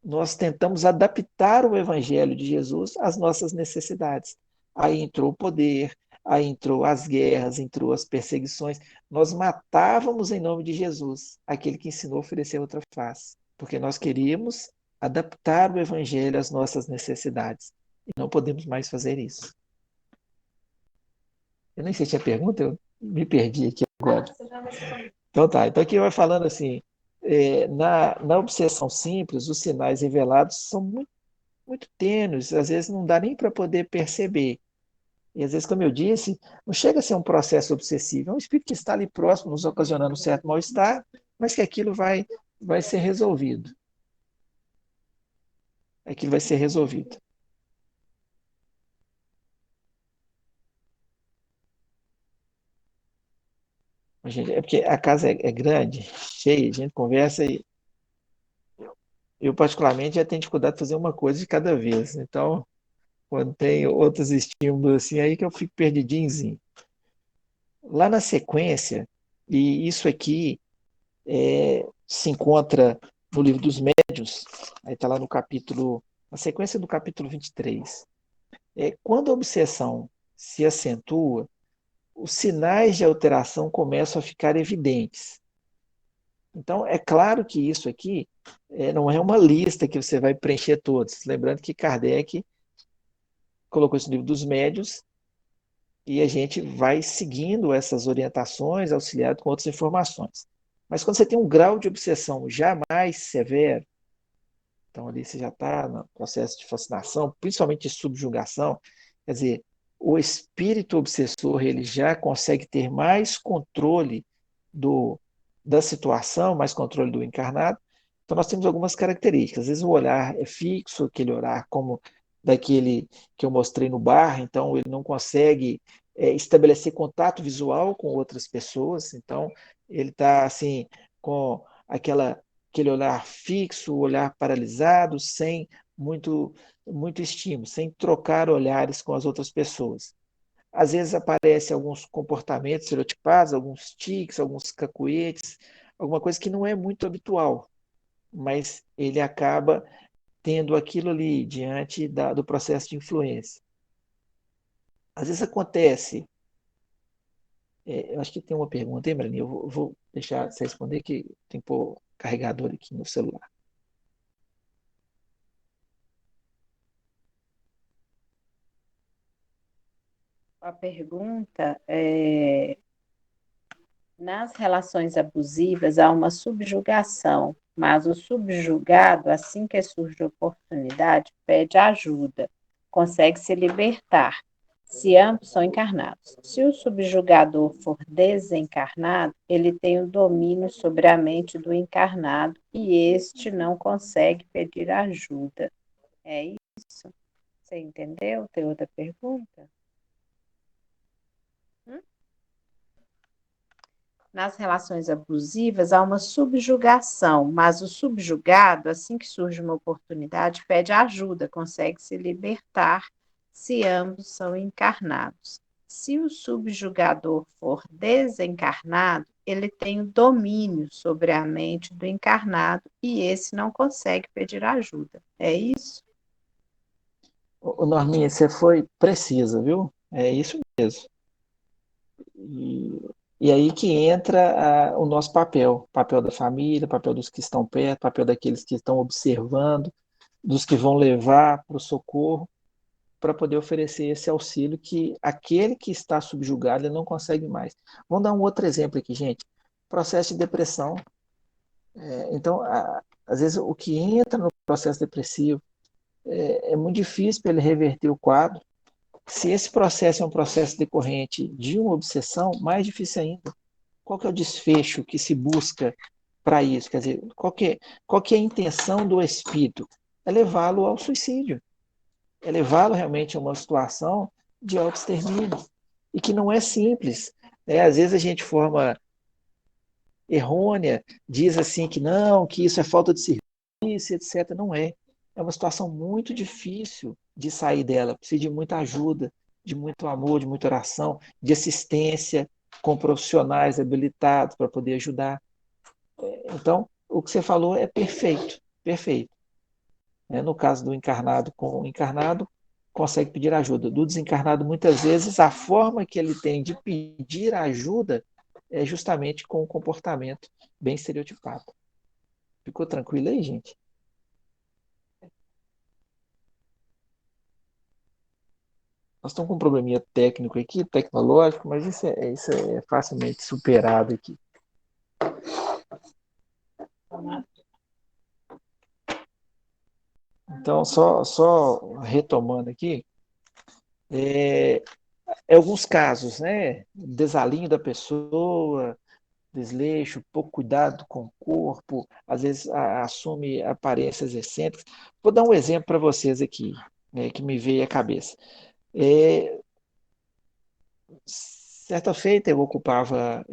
Nós tentamos adaptar o Evangelho de Jesus às nossas necessidades. Aí entrou o poder, aí entrou as guerras, entrou as perseguições. Nós matávamos em nome de Jesus, aquele que ensinou a oferecer outra face, porque nós queríamos adaptar o Evangelho às nossas necessidades. E não podemos mais fazer isso. Eu nem sei se tinha pergunta, eu me perdi aqui agora. Então tá, então aqui vai falando assim, na obsessão simples, os sinais revelados são muito tênues, às vezes não dá nem para poder perceber. E às vezes, como eu disse, não chega a ser um processo obsessivo, é um espírito que está ali próximo, nos ocasionando um certo mal-estar, mas que aquilo vai ser resolvido. Aquilo vai ser resolvido. Gente, é porque a casa é grande, cheia, a gente conversa e eu, particularmente, já tenho dificuldade de fazer uma coisa de cada vez. Então, quando tem outros estímulos assim, aí que eu fico perdidinho. Lá na sequência, e isso aqui se encontra no livro dos Médiuns, aí está lá no capítulo, na sequência do capítulo 23. Quando a obsessão se acentua, os sinais de alteração começam a ficar evidentes. Então, é claro que isso aqui não é uma lista que você vai preencher todos. Lembrando que Kardec colocou isso no livro dos Médiuns e a gente vai seguindo essas orientações, auxiliado com outras informações. Mas quando você tem um grau de obsessão já mais severo, então ali você já está no processo de fascinação, principalmente de subjugação, quer dizer, o espírito obsessor ele já consegue ter mais controle do, da situação, mais controle do encarnado. Então nós temos algumas características. Às vezes o olhar é fixo, aquele olhar como daquele que eu mostrei no bar, então ele não consegue estabelecer contato visual com outras pessoas, então ele está assim com aquele olhar fixo, olhar paralisado, sem muito estímulo, sem trocar olhares com as outras pessoas. Às vezes aparecem alguns comportamentos estereotipados, alguns tiques, alguns cacuetes, alguma coisa que não é muito habitual, mas ele acaba tendo aquilo ali diante do processo de influência. Às vezes acontece, eu acho que tem uma pergunta, hein, Brani? Eu vou deixar você responder que tem que pôr carregador aqui no celular. A pergunta nas relações abusivas há uma subjugação, mas o subjugado, assim que surge a oportunidade, pede ajuda, consegue se libertar, se ambos são encarnados. Se o subjugador for desencarnado, ele tem o domínio sobre a mente do encarnado e este não consegue pedir ajuda. É isso? Você entendeu? Tem outra pergunta? Hum? Nas relações abusivas, há uma subjugação, mas o subjugado, assim que surge uma oportunidade, pede ajuda, consegue se libertar se ambos são encarnados. Se o subjugador for desencarnado, ele tem o domínio sobre a mente do encarnado e esse não consegue pedir ajuda. É isso? Ô, Norminha, você foi precisa, viu? É isso mesmo. E, e aí que entra o nosso papel da família, papel dos que estão perto, papel daqueles que estão observando, dos que vão levar para o socorro, para poder oferecer esse auxílio que aquele que está subjugado ele não consegue mais. Vamos dar um outro exemplo aqui, gente. Processo de depressão. Então, às vezes, o que entra no processo depressivo é muito difícil para ele reverter o quadro. Se esse processo é um processo decorrente de uma obsessão, mais difícil ainda. Qual que é o desfecho que se busca para isso? Quer dizer, qual que é a intenção do espírito? É levá-lo ao suicídio, é levá-lo realmente a uma situação de autoextermínio, e que não é simples. Né? Às vezes a gente forma errônea, diz assim que não, que isso é falta de serviço, etc. Não é. É uma situação muito difícil de sair dela, precisa de muita ajuda, de muito amor, de muita oração, de assistência com profissionais habilitados para poder ajudar. Então, o que você falou é perfeito, perfeito. No caso do encarnado com o encarnado, consegue pedir ajuda. Do desencarnado, muitas vezes, a forma que ele tem de pedir ajuda é justamente com um comportamento bem estereotipado. Ficou tranquilo aí, gente? Nós estamos com um probleminha técnico aqui, tecnológico, mas isso é facilmente superado aqui. Então, só retomando aqui, é, alguns casos, né? Desalinho da pessoa, desleixo, pouco cuidado com o corpo, às vezes assume aparências excêntricas. Vou dar um exemplo para vocês aqui, né, que me veio à cabeça. É, certa feita eu ocupava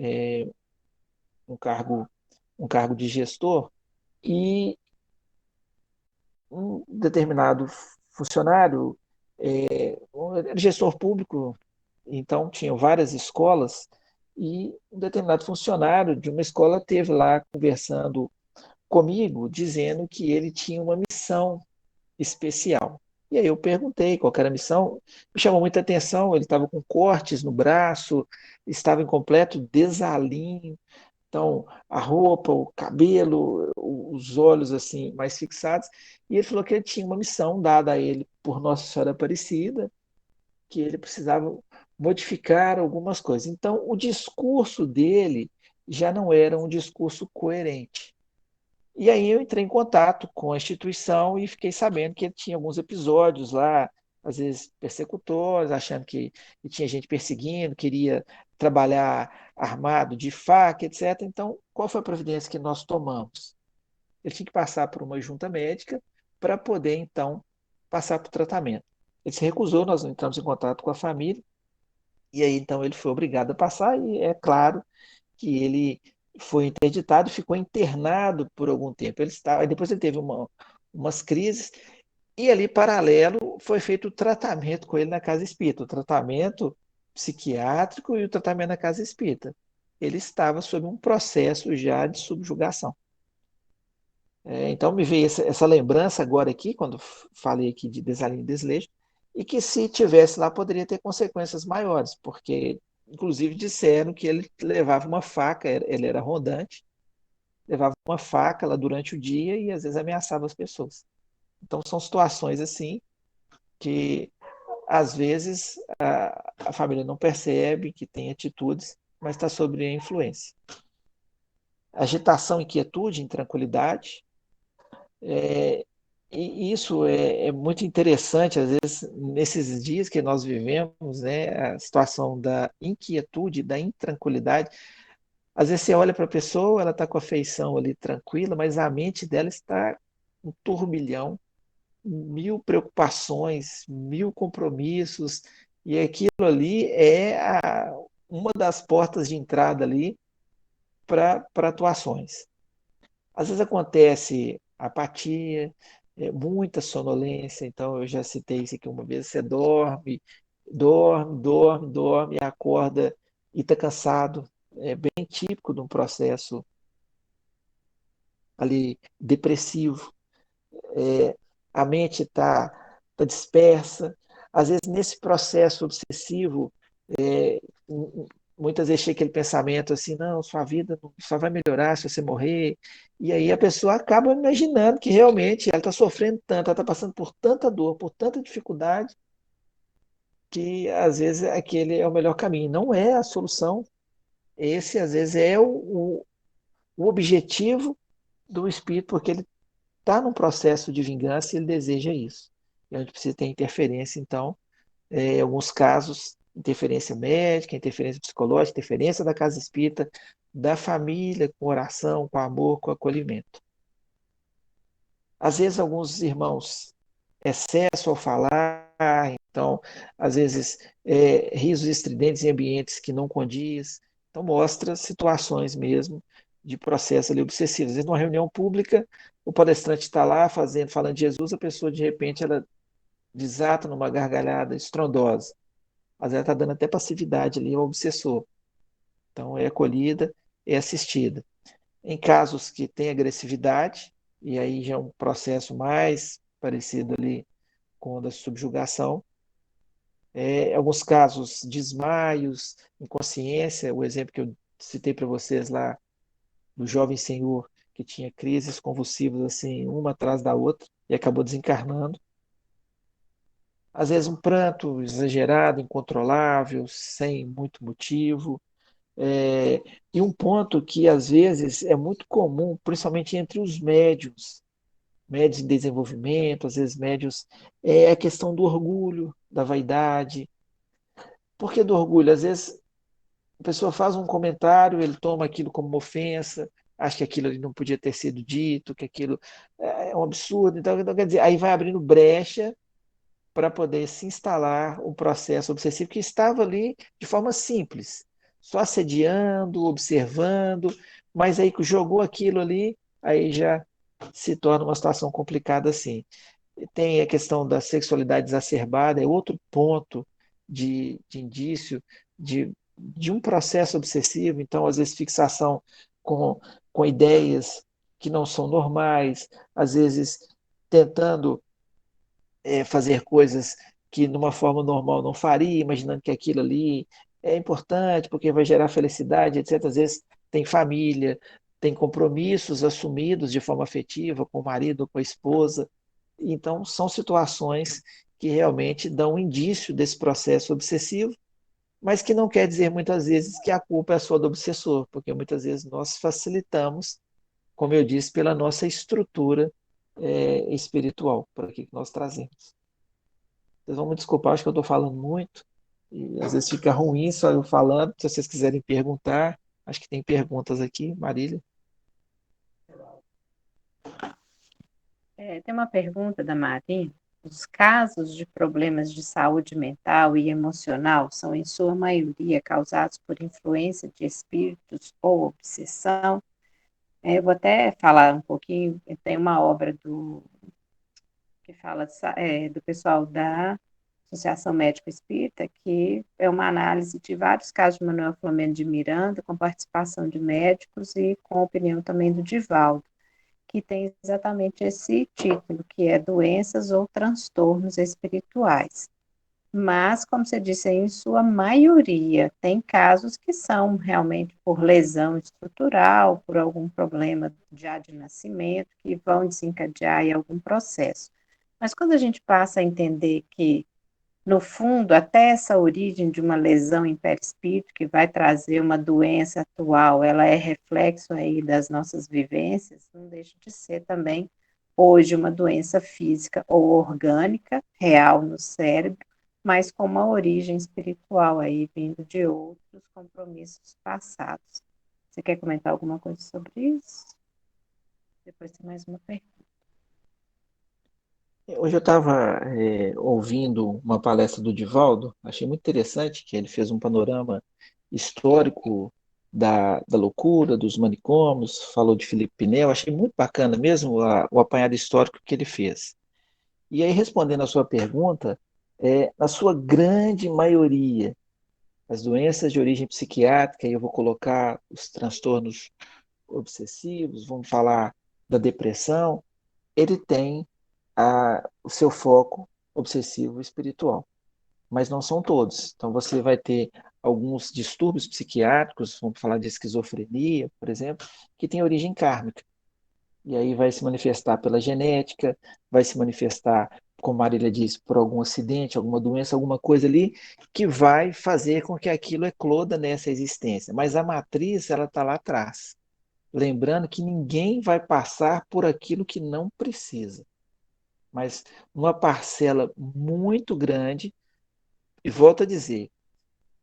um cargo, um cargo de gestor e um determinado funcionário, era gestor público, então tinham várias escolas, e um determinado funcionário de uma escola teve lá conversando comigo, dizendo que ele tinha uma missão especial. E aí eu perguntei qual era a missão, me chamou muita atenção, ele estava com cortes no braço, estava em completo desalinho, então a roupa, o cabelo, os olhos assim mais fixados, e ele falou que ele tinha uma missão dada a ele por Nossa Senhora Aparecida, que ele precisava modificar algumas coisas. Então o discurso dele já não era um discurso coerente. E aí eu entrei em contato com a instituição e fiquei sabendo que ele tinha alguns episódios lá, às vezes persecutores, achando que tinha gente perseguindo, queria trabalhar armado de faca, etc. Então, qual foi a providência que nós tomamos? Ele tinha que passar por uma junta médica para poder, então, passar para o tratamento. Ele se recusou, nós entramos em contato com a família, e aí, então, ele foi obrigado a passar, e é claro que ele foi interditado e ficou internado por algum tempo. Ele estava, depois ele teve umas crises, e ali, paralelo, foi feito o tratamento com ele na casa espírita, o tratamento psiquiátrico e o tratamento na casa espírita. Ele estava sob um processo já de subjugação. Então me veio essa lembrança agora aqui, quando falei aqui de desalinho e desleixo, e que se tivesse lá poderia ter consequências maiores, porque inclusive disseram que ele levava uma faca, ele era rondante, levava uma faca lá durante o dia e às vezes ameaçava as pessoas. Então são situações assim que às vezes a família não percebe que tem atitudes, mas está sob a influência. Agitação, inquietude, intranquilidade. E isso é muito interessante, às vezes, nesses dias que nós vivemos, né, a situação da inquietude, da intranquilidade. Às vezes você olha para a pessoa, ela está com a feição ali tranquila, mas a mente dela está um turbilhão, mil preocupações, mil compromissos, e aquilo ali é uma das portas de entrada ali para atuações. Às vezes acontece apatia, muita sonolência, então eu já citei isso aqui uma vez, você dorme, dorme, dorme, dorme, e acorda e está cansado. É bem típico de um processo ali depressivo. A mente tá dispersa. Às vezes, nesse processo obsessivo, é, muitas vezes chega aquele pensamento assim, não, sua vida só vai melhorar se você morrer. E aí a pessoa acaba imaginando que realmente ela está sofrendo tanto, ela está passando por tanta dor, por tanta dificuldade, que às vezes aquele é o melhor caminho. Não é a solução. Esse, às vezes, é o objetivo do espírito, porque ele está num processo de vingança e ele deseja isso. E a gente precisa ter interferência, então, em alguns casos, interferência médica, interferência psicológica, interferência da casa espírita, da família, com oração, com amor, com acolhimento. Às vezes, alguns irmãos, excesso ao falar, então, às vezes, risos estridentes em ambientes que não condiz, então mostra situações mesmo de processo ali obsessivo. Às vezes, numa reunião pública, o palestrante está lá falando de Jesus, a pessoa, de repente, ela desata numa gargalhada estrondosa. Às vezes, ela está dando até passividade ali ao obsessor. Então, é acolhida, é assistida. Em casos que tem agressividade, e aí já é um processo mais parecido ali com o da subjugação, em alguns casos, desmaios, inconsciência, o exemplo que eu citei para vocês lá do jovem senhor que tinha crises convulsivas assim, uma atrás da outra e acabou desencarnando. Às vezes um pranto exagerado, incontrolável, sem muito motivo. E um ponto que às vezes é muito comum, principalmente entre os médios em desenvolvimento, às vezes médios, é a questão do orgulho, da vaidade. Por que do orgulho? Às vezes a pessoa faz um comentário, ele toma aquilo como uma ofensa, acha que aquilo ali não podia ter sido dito, que aquilo é um absurdo. Então, quer dizer, aí vai abrindo brecha para poder se instalar um processo obsessivo que estava ali de forma simples, só assediando, observando, mas aí que jogou aquilo ali, aí já se torna uma situação complicada assim. Tem a questão da sexualidade exacerbada, é outro ponto de indício de um processo obsessivo, então, às vezes, fixação com, com ideias que não são normais, às vezes tentando fazer coisas que numa forma normal não faria, imaginando que aquilo ali é importante porque vai gerar felicidade, etc. Às vezes tem família, tem compromissos assumidos de forma afetiva com o marido, com a esposa. Então, são situações que realmente dão um indício desse processo obsessivo, mas que não quer dizer muitas vezes que a culpa é só do obsessor, porque muitas vezes nós facilitamos, como eu disse, pela nossa estrutura espiritual, para que nós trazemos. Vocês vão me desculpar, acho que eu estou falando muito, e às vezes fica ruim só eu falando. Se vocês quiserem perguntar, acho que tem perguntas aqui, Marília. Tem uma pergunta da Maria. Os casos de problemas de saúde mental e emocional são, em sua maioria, causados por influência de espíritos ou obsessão? Eu vou até falar um pouquinho. Tem uma obra que fala do pessoal da Associação Médica Espírita, que é uma análise de vários casos de Manuel Flamengo de Miranda, com participação de médicos e com a opinião também do Divaldo, que tem exatamente esse título, que é Doenças ou Transtornos Espirituais. Mas, como você disse, em sua maioria, tem casos que são realmente por lesão estrutural, por algum problema já de nascimento, que vão desencadear em algum processo. Mas quando a gente passa a entender que No fundo, até essa origem de uma lesão em perispírito, que vai trazer uma doença atual, ela é reflexo aí das nossas vivências, não deixa de ser também, hoje, uma doença física ou orgânica, real no cérebro, mas com uma origem espiritual aí, vindo de outros compromissos passados. Você quer comentar alguma coisa sobre isso? Depois tem mais uma pergunta. Hoje eu estava ouvindo uma palestra do Divaldo, achei muito interessante que ele fez um panorama histórico da loucura, dos manicômios, falou de Felipe Pinel, achei muito bacana mesmo o apanhado histórico que ele fez. E aí, respondendo a sua pergunta, na sua grande maioria, as doenças de origem psiquiátrica, aí eu vou colocar os transtornos obsessivos, vamos falar da depressão, ele tem o seu foco obsessivo espiritual, mas não são todos. Então você vai ter alguns distúrbios psiquiátricos, vamos falar de esquizofrenia, por exemplo, que tem origem kármica. E aí vai se manifestar pela genética, vai se manifestar, como Marília disse, por algum acidente, alguma doença, alguma coisa ali, que vai fazer com que aquilo ecloda nessa existência. Mas a matriz, ela está lá atrás. Lembrando que ninguém vai passar por aquilo que não precisa. Mas uma parcela muito grande, e volto a dizer,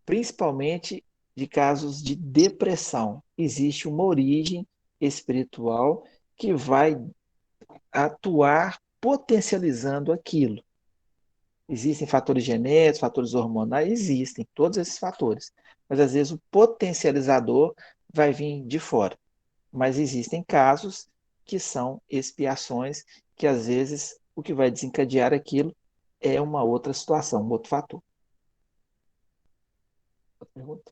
principalmente de casos de depressão, existe uma origem espiritual que vai atuar potencializando aquilo. Existem fatores genéticos, fatores hormonais, existem todos esses fatores. Mas às vezes o potencializador vai vir de fora. Mas existem casos que são expiações, que às vezes o que vai desencadear aquilo é uma outra situação, um outro fator. Outra pergunta?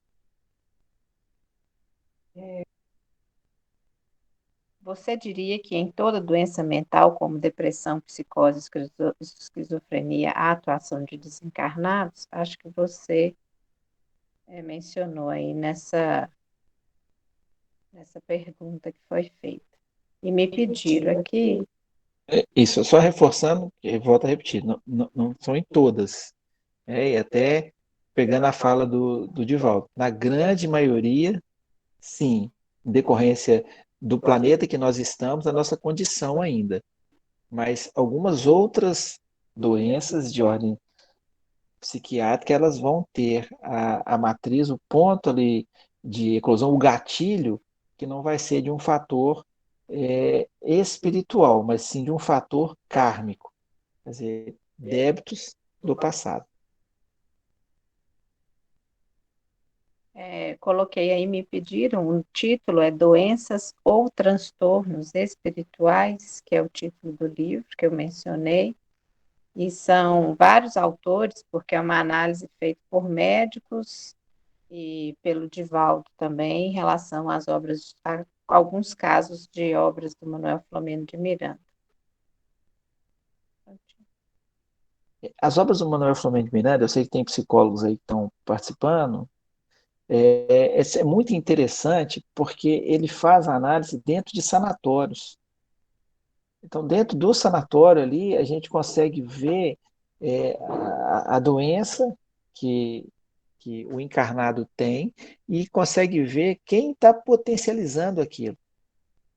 Você diria que em toda doença mental, como depressão, psicose, esquizofrenia, há atuação de desencarnados? Acho que você mencionou aí nessa pergunta que foi feita. E me pediram aqui, Isso, só reforçando, e volto a repetir, não, não, não são em todas. E até pegando a fala do Divaldo, na grande maioria, sim, em decorrência do planeta que nós estamos, a nossa condição ainda. Mas algumas outras doenças de ordem psiquiátrica, elas vão ter a matriz, o ponto ali de eclosão, o gatilho, que não vai ser de um fator espiritual, mas sim de um fator kármico, quer dizer, débitos do passado. coloquei aí, me pediram, o título é Doenças ou Transtornos Espirituais, que é o título do livro que eu mencionei. E são vários autores, porque é uma análise feita por médicos e pelo Divaldo também, em relação às obras, a alguns casos de obras do Manuel Flamengo de Miranda. As obras do Manuel Flamengo de Miranda, eu sei que tem psicólogos aí que estão participando, é muito interessante porque ele faz a análise dentro de sanatórios. Então, dentro do sanatório ali, a gente consegue ver a doença que, que o encarnado tem e consegue ver quem está potencializando aquilo.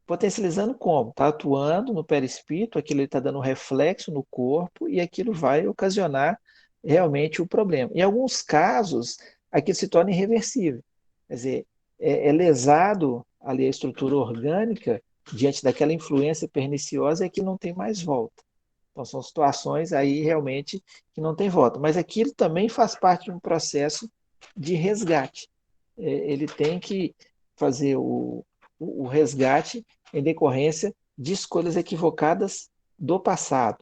Potencializando como? Está atuando no perispírito, aquilo está dando um reflexo no corpo e aquilo vai ocasionar realmente o problema. Em alguns casos, aquilo se torna irreversível. Quer dizer, é lesado ali a estrutura orgânica diante daquela influência perniciosa e que não tem mais volta. Então, são situações aí realmente que não tem volta. Mas aquilo também faz parte de um processo de resgate. Ele tem que fazer o resgate em decorrência de escolhas equivocadas do passado.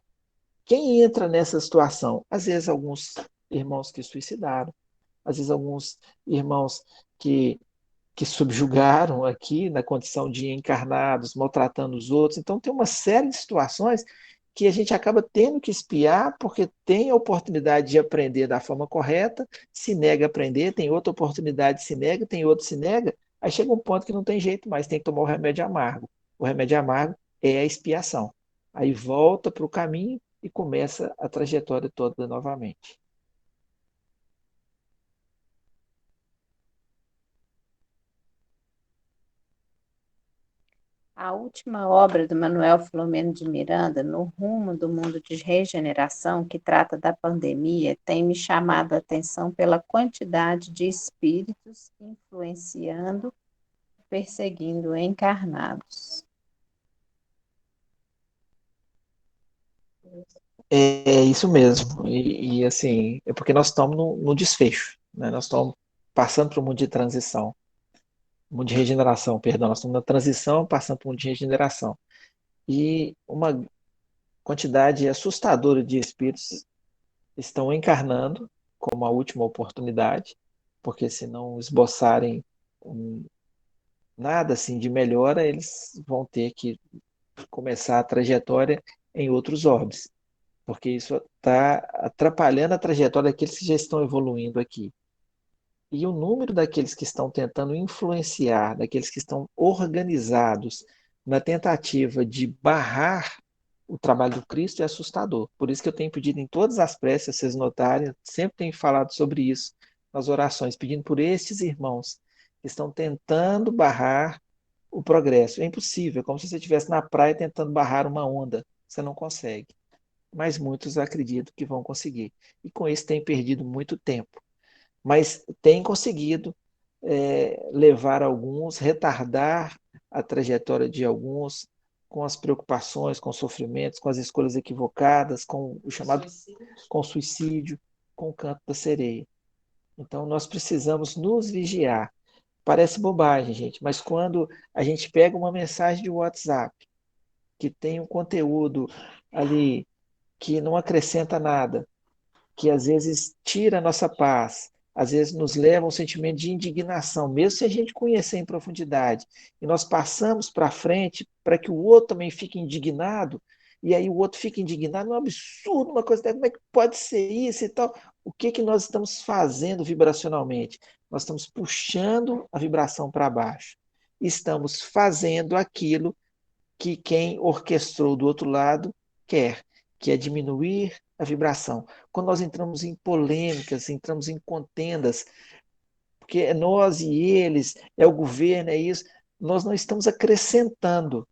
Quem entra nessa situação? Às vezes, alguns irmãos que suicidaram, às vezes, alguns irmãos que subjugaram aqui na condição de encarnados, maltratando os outros. Então, tem uma série de situações que a gente acaba tendo que espiar porque tem a oportunidade de aprender da forma correta, se nega a aprender, tem outra oportunidade, se nega, tem outro, se nega, aí chega um ponto que não tem jeito mais, tem que tomar o remédio amargo. O remédio amargo é a expiação. Aí volta para o caminho e começa a trajetória toda novamente. A última obra do Manuel Filomeno de Miranda, No Rumo do Mundo de Regeneração, que trata da pandemia, tem me chamado a atenção pela quantidade de espíritos influenciando, perseguindo encarnados. É isso mesmo. Assim, é porque nós estamos no desfecho, né? Nós estamos passando para o mundo de transição, mundo de regeneração, perdão. Nós estamos na transição, passando para o mundo de regeneração. E uma quantidade assustadora de espíritos estão encarnando como a última oportunidade, porque se não esboçarem nada assim de melhora, eles vão ter que começar a trajetória em outros orbes, porque isso está atrapalhando a trajetória daqueles que já estão evoluindo aqui. E o número daqueles que estão tentando influenciar, daqueles que estão organizados na tentativa de barrar o trabalho do Cristo é assustador. Por isso que eu tenho pedido em todas as preces, vocês notarem, sempre tenho falado sobre isso nas orações, pedindo por estes irmãos que estão tentando barrar o progresso. É impossível, é como se você estivesse na praia tentando barrar uma onda. Você não consegue. Mas muitos acreditam que vão conseguir. E com isso tem perdido muito tempo. Mas tem conseguido levar alguns, retardar a trajetória de alguns, com as preocupações, com os sofrimentos, com as escolhas equivocadas, com o chamado com o suicídio, com o canto da sereia. Então nós precisamos nos vigiar. Parece bobagem, gente, mas quando a gente pega uma mensagem de WhatsApp que tem um conteúdo ali que não acrescenta nada, que às vezes tira a nossa paz, às vezes nos leva a um sentimento de indignação, mesmo se a gente conhecer em profundidade, e nós passamos para frente para que o outro também fique indignado, e aí o outro fica indignado, é um absurdo, uma coisa dessa, como é que pode ser isso e tal? O que que nós estamos fazendo vibracionalmente? Nós estamos puxando a vibração para baixo. Estamos fazendo aquilo que quem orquestrou do outro lado quer, que é diminuir a vibração. Quando nós entramos em polêmicas, entramos em contendas, porque é nós e eles, é o governo, é isso, nós não estamos acrescentando,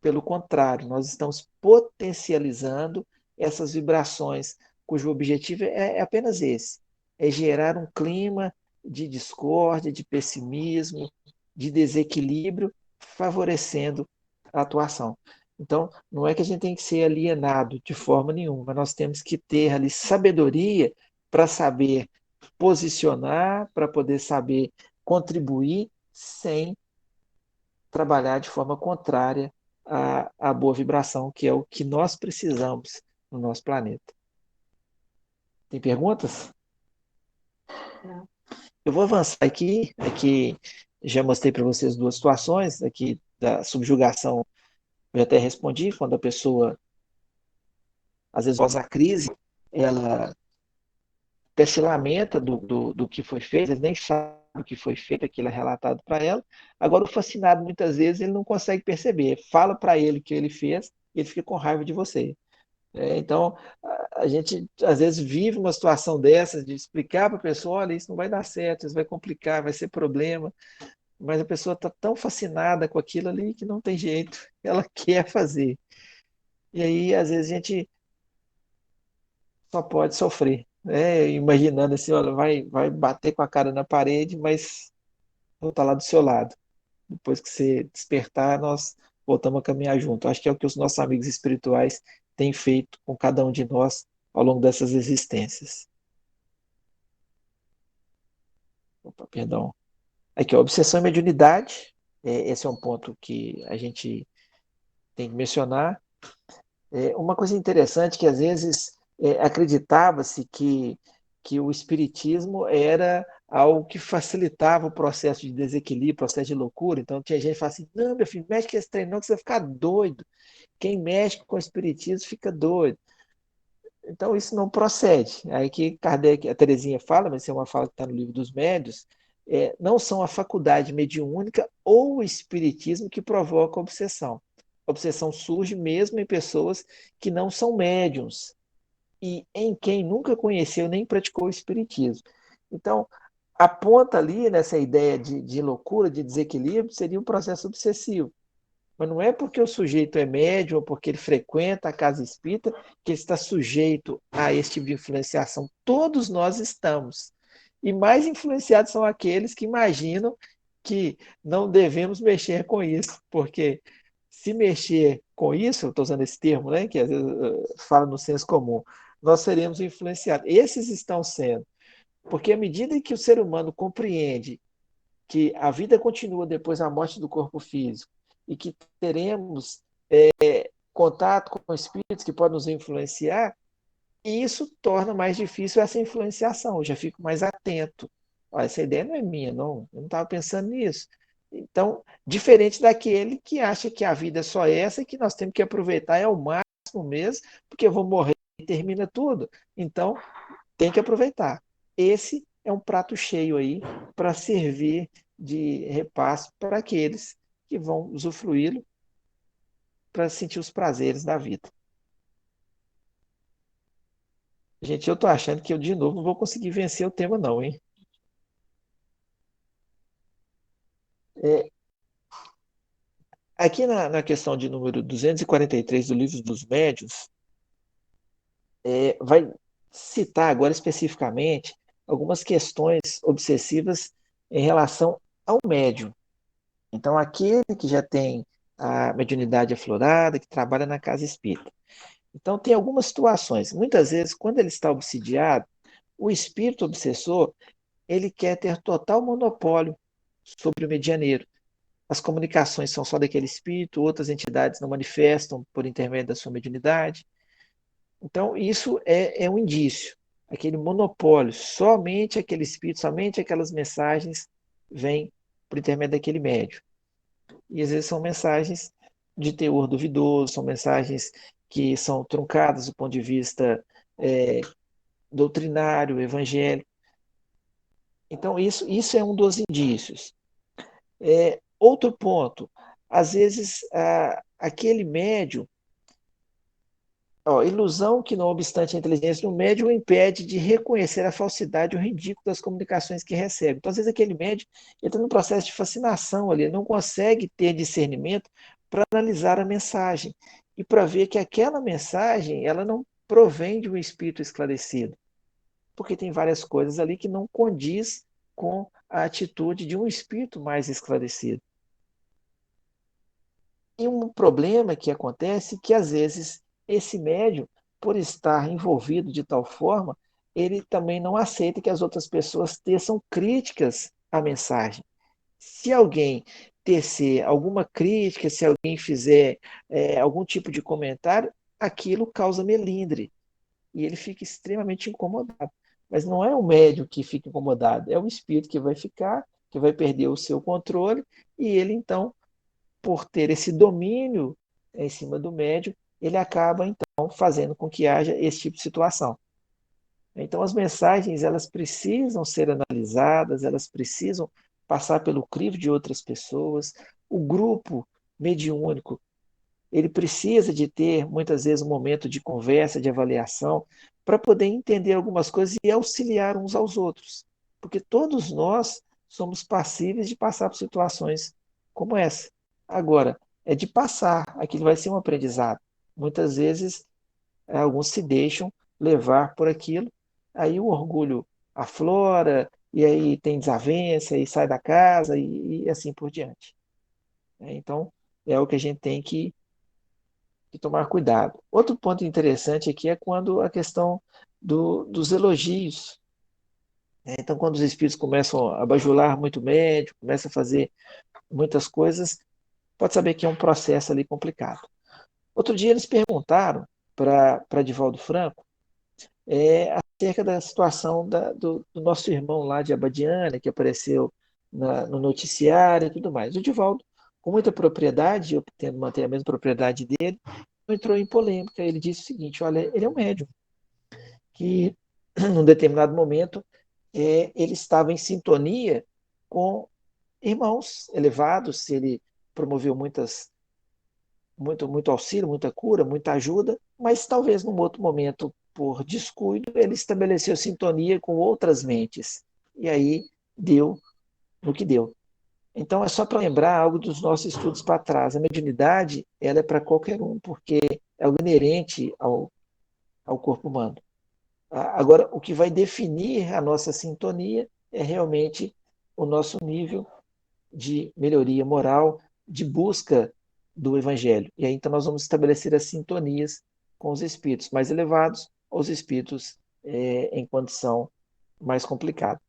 pelo contrário, nós estamos potencializando essas vibrações, cujo objetivo é apenas esse: é gerar um clima de discórdia, de pessimismo, de desequilíbrio, favorecendo a atuação. Então, não é que a gente tem que ser alienado de forma nenhuma, mas nós temos que ter ali sabedoria para saber posicionar, para poder saber contribuir sem trabalhar de forma contrária à boa vibração, que é o que nós precisamos no nosso planeta. Tem perguntas? Não. Eu vou avançar aqui já mostrei para vocês duas situações, aqui da subjugação, eu já até respondi, quando a pessoa, às vezes, após a crise, ela até se lamenta do que foi feito, ele nem sabe o que foi feito, aquilo é relatado para ela. Agora, o fascinado, muitas vezes, ele não consegue perceber. Fala para ele o que ele fez e ele fica com raiva de você. Então, a gente às vezes vive uma situação dessa de explicar para a pessoa, olha, isso não vai dar certo, isso vai complicar, vai ser problema, mas a pessoa está tão fascinada com aquilo ali que não tem jeito, ela quer fazer. E aí, às vezes, a gente só pode sofrer, né? Imaginando assim, olha, vai bater com a cara na parede, mas vou estar lá do seu lado. Depois que você despertar, nós voltamos a caminhar junto. Acho que é o que os nossos amigos espirituais têm feito com cada um de nós ao longo dessas existências. Opa, perdão. Aqui, ó, obsessão e mediunidade. Esse é um ponto que a gente tem que mencionar. Uma coisa interessante que às vezes acreditava-se que o espiritismo era algo que facilitava o processo de desequilíbrio, processo de loucura. Então tinha gente que falava assim, não, meu filho, mexe com esse trem não, que você vai ficar doido. Quem mexe com o espiritismo fica doido. Então isso não procede. Aí que Kardec, a Terezinha fala, mas isso é uma fala que está no livro dos médios, não são a faculdade mediúnica ou o espiritismo que provoca a obsessão. A obsessão surge mesmo em pessoas que não são médiums e em quem nunca conheceu nem praticou o espiritismo. Então, a ponta ali nessa ideia de loucura, de desequilíbrio, seria um processo obsessivo. Mas não é porque o sujeito é médium ou porque ele frequenta a casa espírita que ele está sujeito a esse tipo de influenciação. Todos nós estamos. E mais influenciados são aqueles que imaginam que não devemos mexer com isso, porque se mexer com isso, eu estou usando esse termo, né, que às vezes fala no senso comum, nós seremos influenciados. Esses estão sendo, porque à medida que o ser humano compreende que a vida continua depois da morte do corpo físico e que teremos contato com espíritos que podem nos influenciar, e isso torna mais difícil essa influenciação. Eu já fico mais atento. Olha, essa ideia não é minha, não. Eu não estava pensando nisso. Então, diferente daquele que acha que a vida é só essa e que nós temos que aproveitar é o máximo mesmo, porque eu vou morrer e termina tudo. Então, tem que aproveitar. Esse é um prato cheio aí para servir de repasse para aqueles que vão usufruí-lo para sentir os prazeres da vida. Gente, eu tô achando que eu de novo não vou conseguir vencer o tema, não, hein? É, aqui na questão de número 243 do Livro dos Médiuns, vai citar agora especificamente algumas questões obsessivas em relação ao médium. Então, aquele que já tem a mediunidade aflorada, que trabalha na casa espírita. Então, tem algumas situações. Muitas vezes, quando ele está obsidiado, o espírito obsessor ele quer ter total monopólio sobre o medianeiro. As comunicações são só daquele espírito, outras entidades não manifestam por intermédio da sua mediunidade. Então, isso é um indício, aquele monopólio, somente aquele espírito, somente aquelas mensagens vêm por intermédio daquele médium. E às vezes são mensagens de teor duvidoso, são mensagens que são truncadas do ponto de vista doutrinário, evangélico. Então, isso é um dos indícios. Outro ponto, às vezes aquele médium, ilusão que, não obstante a inteligência do médium, o impede de reconhecer a falsidade ou o ridículo das comunicações que recebe. Então, às vezes, aquele médium entra num processo de fascinação ali, ele não consegue ter discernimento para analisar a mensagem e para ver que aquela mensagem ela não provém de um espírito esclarecido, porque tem várias coisas ali que não condiz com a atitude de um espírito mais esclarecido. E um problema que acontece é que, às vezes, esse médium, por estar envolvido de tal forma, ele também não aceita que as outras pessoas teçam críticas à mensagem. Se alguém tecer alguma crítica, se alguém fizer algum tipo de comentário, aquilo causa melindre e ele fica extremamente incomodado. Mas não é o médium que fica incomodado, é o espírito que vai ficar, que vai perder o seu controle e ele, então, por ter esse domínio em cima do médium, ele acaba então fazendo com que haja esse tipo de situação. Então as mensagens elas precisam ser analisadas, elas precisam passar pelo crivo de outras pessoas. O grupo mediúnico ele precisa de ter muitas vezes um momento de conversa, de avaliação, para poder entender algumas coisas e auxiliar uns aos outros, porque todos nós somos passíveis de passar por situações como essa. Agora, é de passar, aquilo vai ser um aprendizado. Muitas vezes, alguns se deixam levar por aquilo, aí o orgulho aflora, e aí tem desavença, e sai da casa, e assim por diante. Então, é o que a gente tem que tomar cuidado. Outro ponto interessante aqui é quando a questão dos elogios. Então, quando os espíritos começam a bajular muito o médium, começam a fazer muitas coisas, pode saber que é um processo ali complicado. Outro dia eles perguntaram para Divaldo Franco acerca da situação do nosso irmão lá de Abadiânia, que apareceu no noticiário e tudo mais. O Divaldo, com muita propriedade, eu tendo manter a mesma propriedade dele, entrou em polêmica. Ele disse o seguinte: olha, ele é um médium que, num determinado momento, ele estava em sintonia com irmãos elevados, ele promoveu muito auxílio, muita cura, muita ajuda, mas talvez num outro momento, por descuido, ele estabeleceu sintonia com outras mentes. E aí deu no que deu. Então, é só para lembrar algo dos nossos estudos para trás. A mediunidade, ela é para qualquer um, porque é algo inerente ao corpo humano. Agora, o que vai definir a nossa sintonia é realmente o nosso nível de melhoria moral, de busca do evangelho. E aí, então, nós vamos estabelecer as sintonias com os espíritos mais elevados ou os espíritos em condição mais complicada.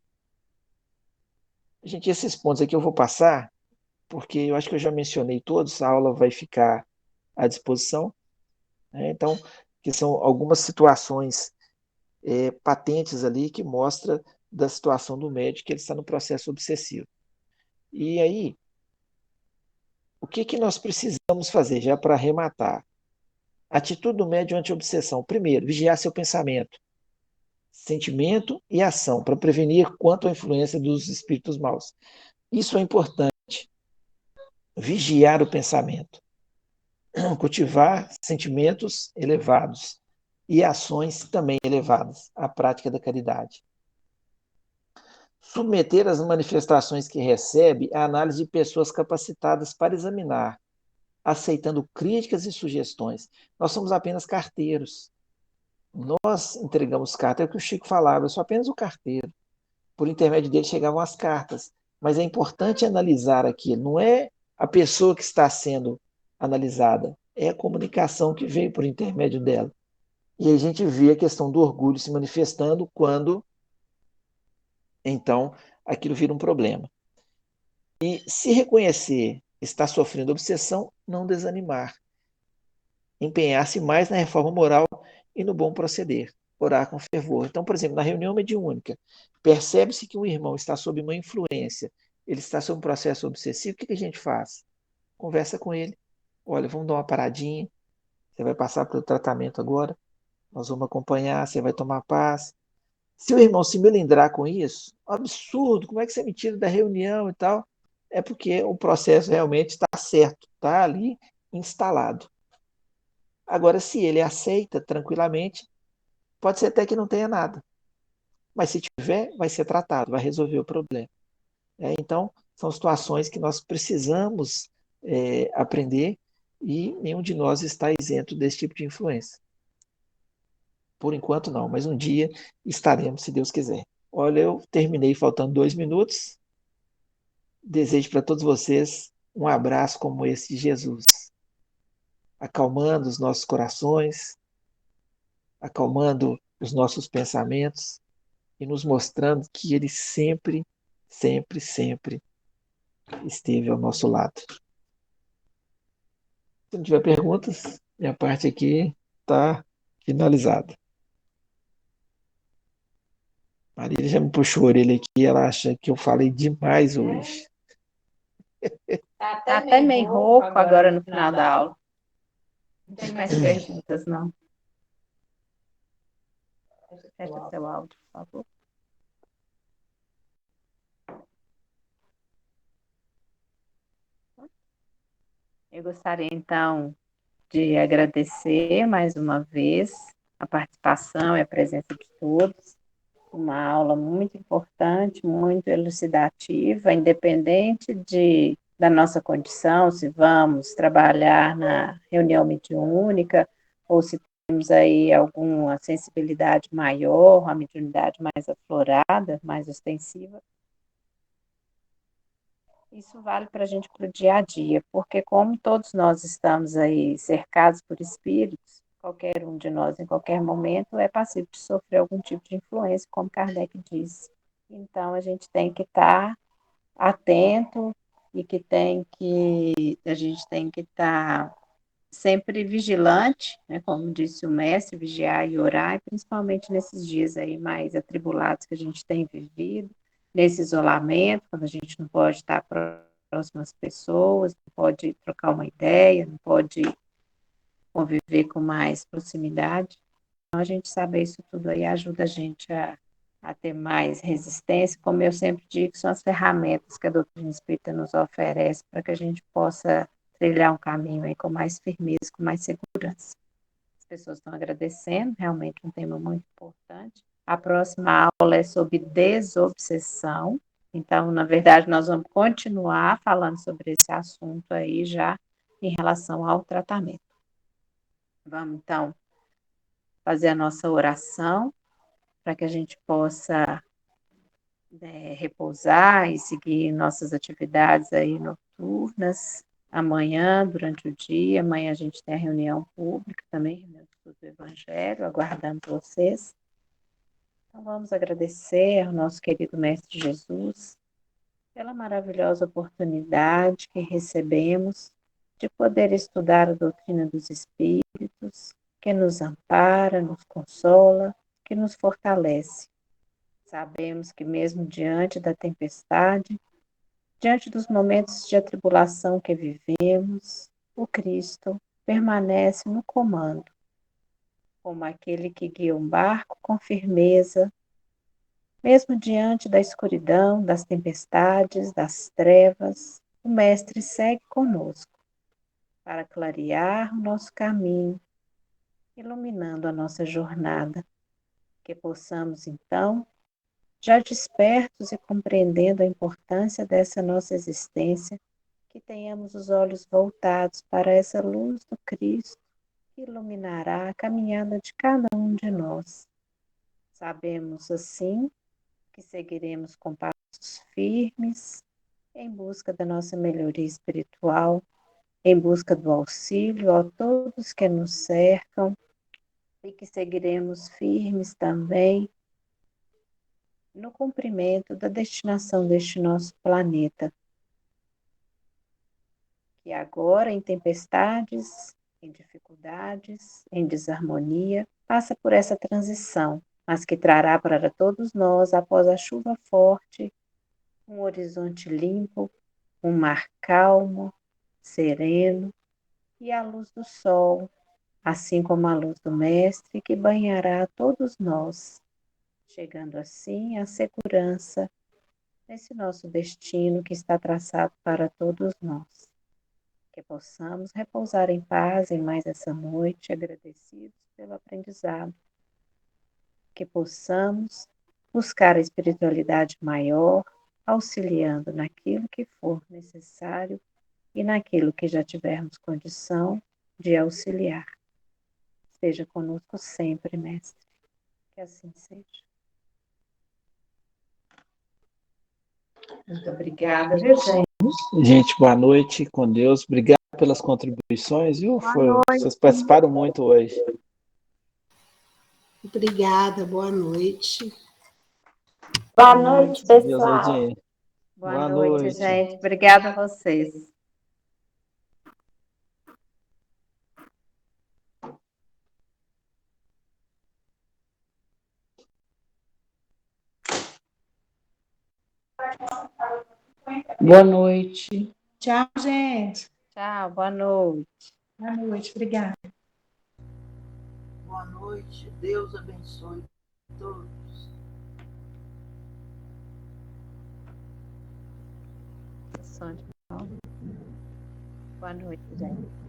Gente, esses pontos aqui eu vou passar, porque eu acho que eu já mencionei todos, a aula vai ficar à disposição, né? Então, que são algumas situações patentes ali que mostra da situação do médico que ele está no processo obsessivo. E aí, o que, que nós precisamos fazer, já para arrematar? Atitude do médium anti-obsessão. Primeiro, vigiar seu pensamento, sentimento e ação, para prevenir quanto à influência dos espíritos maus. Isso é importante, vigiar o pensamento, cultivar sentimentos elevados e ações também elevadas, a prática da caridade. Submeter as manifestações que recebe à análise de pessoas capacitadas para examinar, aceitando críticas e sugestões. Nós somos apenas carteiros. Nós entregamos cartas, é o que o Chico falava, eu sou apenas o carteiro. Por intermédio dele chegavam as cartas. Mas é importante analisar aqui, não é a pessoa que está sendo analisada, é a comunicação que veio por intermédio dela. E a gente vê a questão do orgulho se manifestando quando, então, aquilo vira um problema. E se reconhecer está sofrendo obsessão, não desanimar. Empenhar-se mais na reforma moral e no bom proceder. Orar com fervor. Então, por exemplo, na reunião mediúnica, percebe-se que um irmão está sob uma influência, ele está sob um processo obsessivo, o que a gente faz? Conversa com ele. Olha, vamos dar uma paradinha, você vai passar pelo tratamento agora, nós vamos acompanhar, você vai tomar paz. Se o irmão se melindrar com isso, absurdo, como é que você me tira da reunião e tal? É porque o processo realmente está certo, está ali instalado. Agora, se ele aceita tranquilamente, pode ser até que não tenha nada. Mas se tiver, vai ser tratado, vai resolver o problema. Então, são situações que nós precisamos aprender e nenhum de nós está isento desse tipo de influência. Por enquanto, não, mas um dia estaremos, se Deus quiser. Olha, eu terminei faltando 2 minutos. Desejo para todos vocês um abraço como esse de Jesus, acalmando os nossos corações, acalmando os nossos pensamentos e nos mostrando que Ele sempre, sempre, sempre esteve ao nosso lado. Se não tiver perguntas, minha parte aqui está finalizada. Marília já me puxou a orelha aqui, ela acha que eu falei demais hoje. Tá até meio rouco agora no final da aula. Não tem mais perguntas, não. Fecha seu áudio, por favor. Eu gostaria, então, de agradecer mais uma vez a participação e a presença de todos. Uma aula muito importante, muito elucidativa, independente da nossa condição, se vamos trabalhar na reunião mediúnica ou se temos aí alguma sensibilidade maior, uma mediunidade mais aflorada, mais ostensiva. Isso vale para a gente para o dia a dia, porque como todos nós estamos aí cercados por espíritos, qualquer um de nós, em qualquer momento, é passível de sofrer algum tipo de influência, como Kardec disse. Então, a gente tem que estar atento e a gente tem que estar sempre vigilante, né, como disse o mestre, vigiar e orar, e principalmente nesses dias aí mais atribulados que a gente tem vivido, nesse isolamento, quando a gente não pode estar próximo às pessoas, não pode trocar uma ideia, não pode conviver com mais proximidade. Então, a gente saber isso tudo aí ajuda a gente a ter mais resistência, como eu sempre digo, são as ferramentas que a doutrina espírita nos oferece para que a gente possa trilhar um caminho aí com mais firmeza, com mais segurança. As pessoas estão agradecendo, realmente um tema muito importante. A próxima aula é sobre desobsessão, Então, na verdade, nós vamos continuar falando sobre esse assunto aí já em relação ao tratamento. Vamos, então, fazer a nossa oração para que a gente possa repousar e seguir nossas atividades aí noturnas. Amanhã, durante o dia, amanhã a gente tem a reunião pública também, reunião do Evangelho, aguardando vocês. Então, vamos agradecer ao nosso querido Mestre Jesus pela maravilhosa oportunidade que recebemos de poder estudar a doutrina dos Espíritos, que nos ampara, nos consola, que nos fortalece. Sabemos que mesmo diante da tempestade, diante dos momentos de atribulação que vivemos, o Cristo permanece no comando, como aquele que guia um barco com firmeza, mesmo diante da escuridão, das tempestades, das trevas, o Mestre segue conosco para clarear o nosso caminho, iluminando a nossa jornada, que possamos então, já despertos e compreendendo a importância dessa nossa existência, que tenhamos os olhos voltados para essa luz do Cristo que iluminará a caminhada de cada um de nós. Sabemos, assim, que seguiremos com passos firmes em busca da nossa melhoria espiritual, em busca do auxílio a todos que nos cercam e que seguiremos firmes também no cumprimento da destinação deste nosso planeta, que agora, em tempestades, em dificuldades, em desarmonia, passa por essa transição, mas que trará para todos nós, após a chuva forte, um horizonte limpo, um mar calmo, sereno e a luz do sol, assim como a luz do Mestre que banhará todos nós, chegando assim à segurança nesse nosso destino que está traçado para todos nós. Que possamos repousar em paz em mais essa noite, agradecidos pelo aprendizado. Que possamos buscar a espiritualidade maior, auxiliando naquilo que for necessário e naquilo que já tivermos condição de auxiliar. Esteja conosco sempre, Mestre. Que assim seja. Muito obrigada, viu, gente? Gente, boa noite, com Deus. Obrigado pelas contribuições, viu? Vocês participaram muito hoje. Obrigada, boa noite. Boa noite, Deus, pessoal. Edinho. Boa noite, gente. Obrigada a vocês. Boa noite. Tchau, gente. Tchau, boa noite. Boa noite, obrigada. Boa noite, Deus abençoe todos. Boa noite, gente.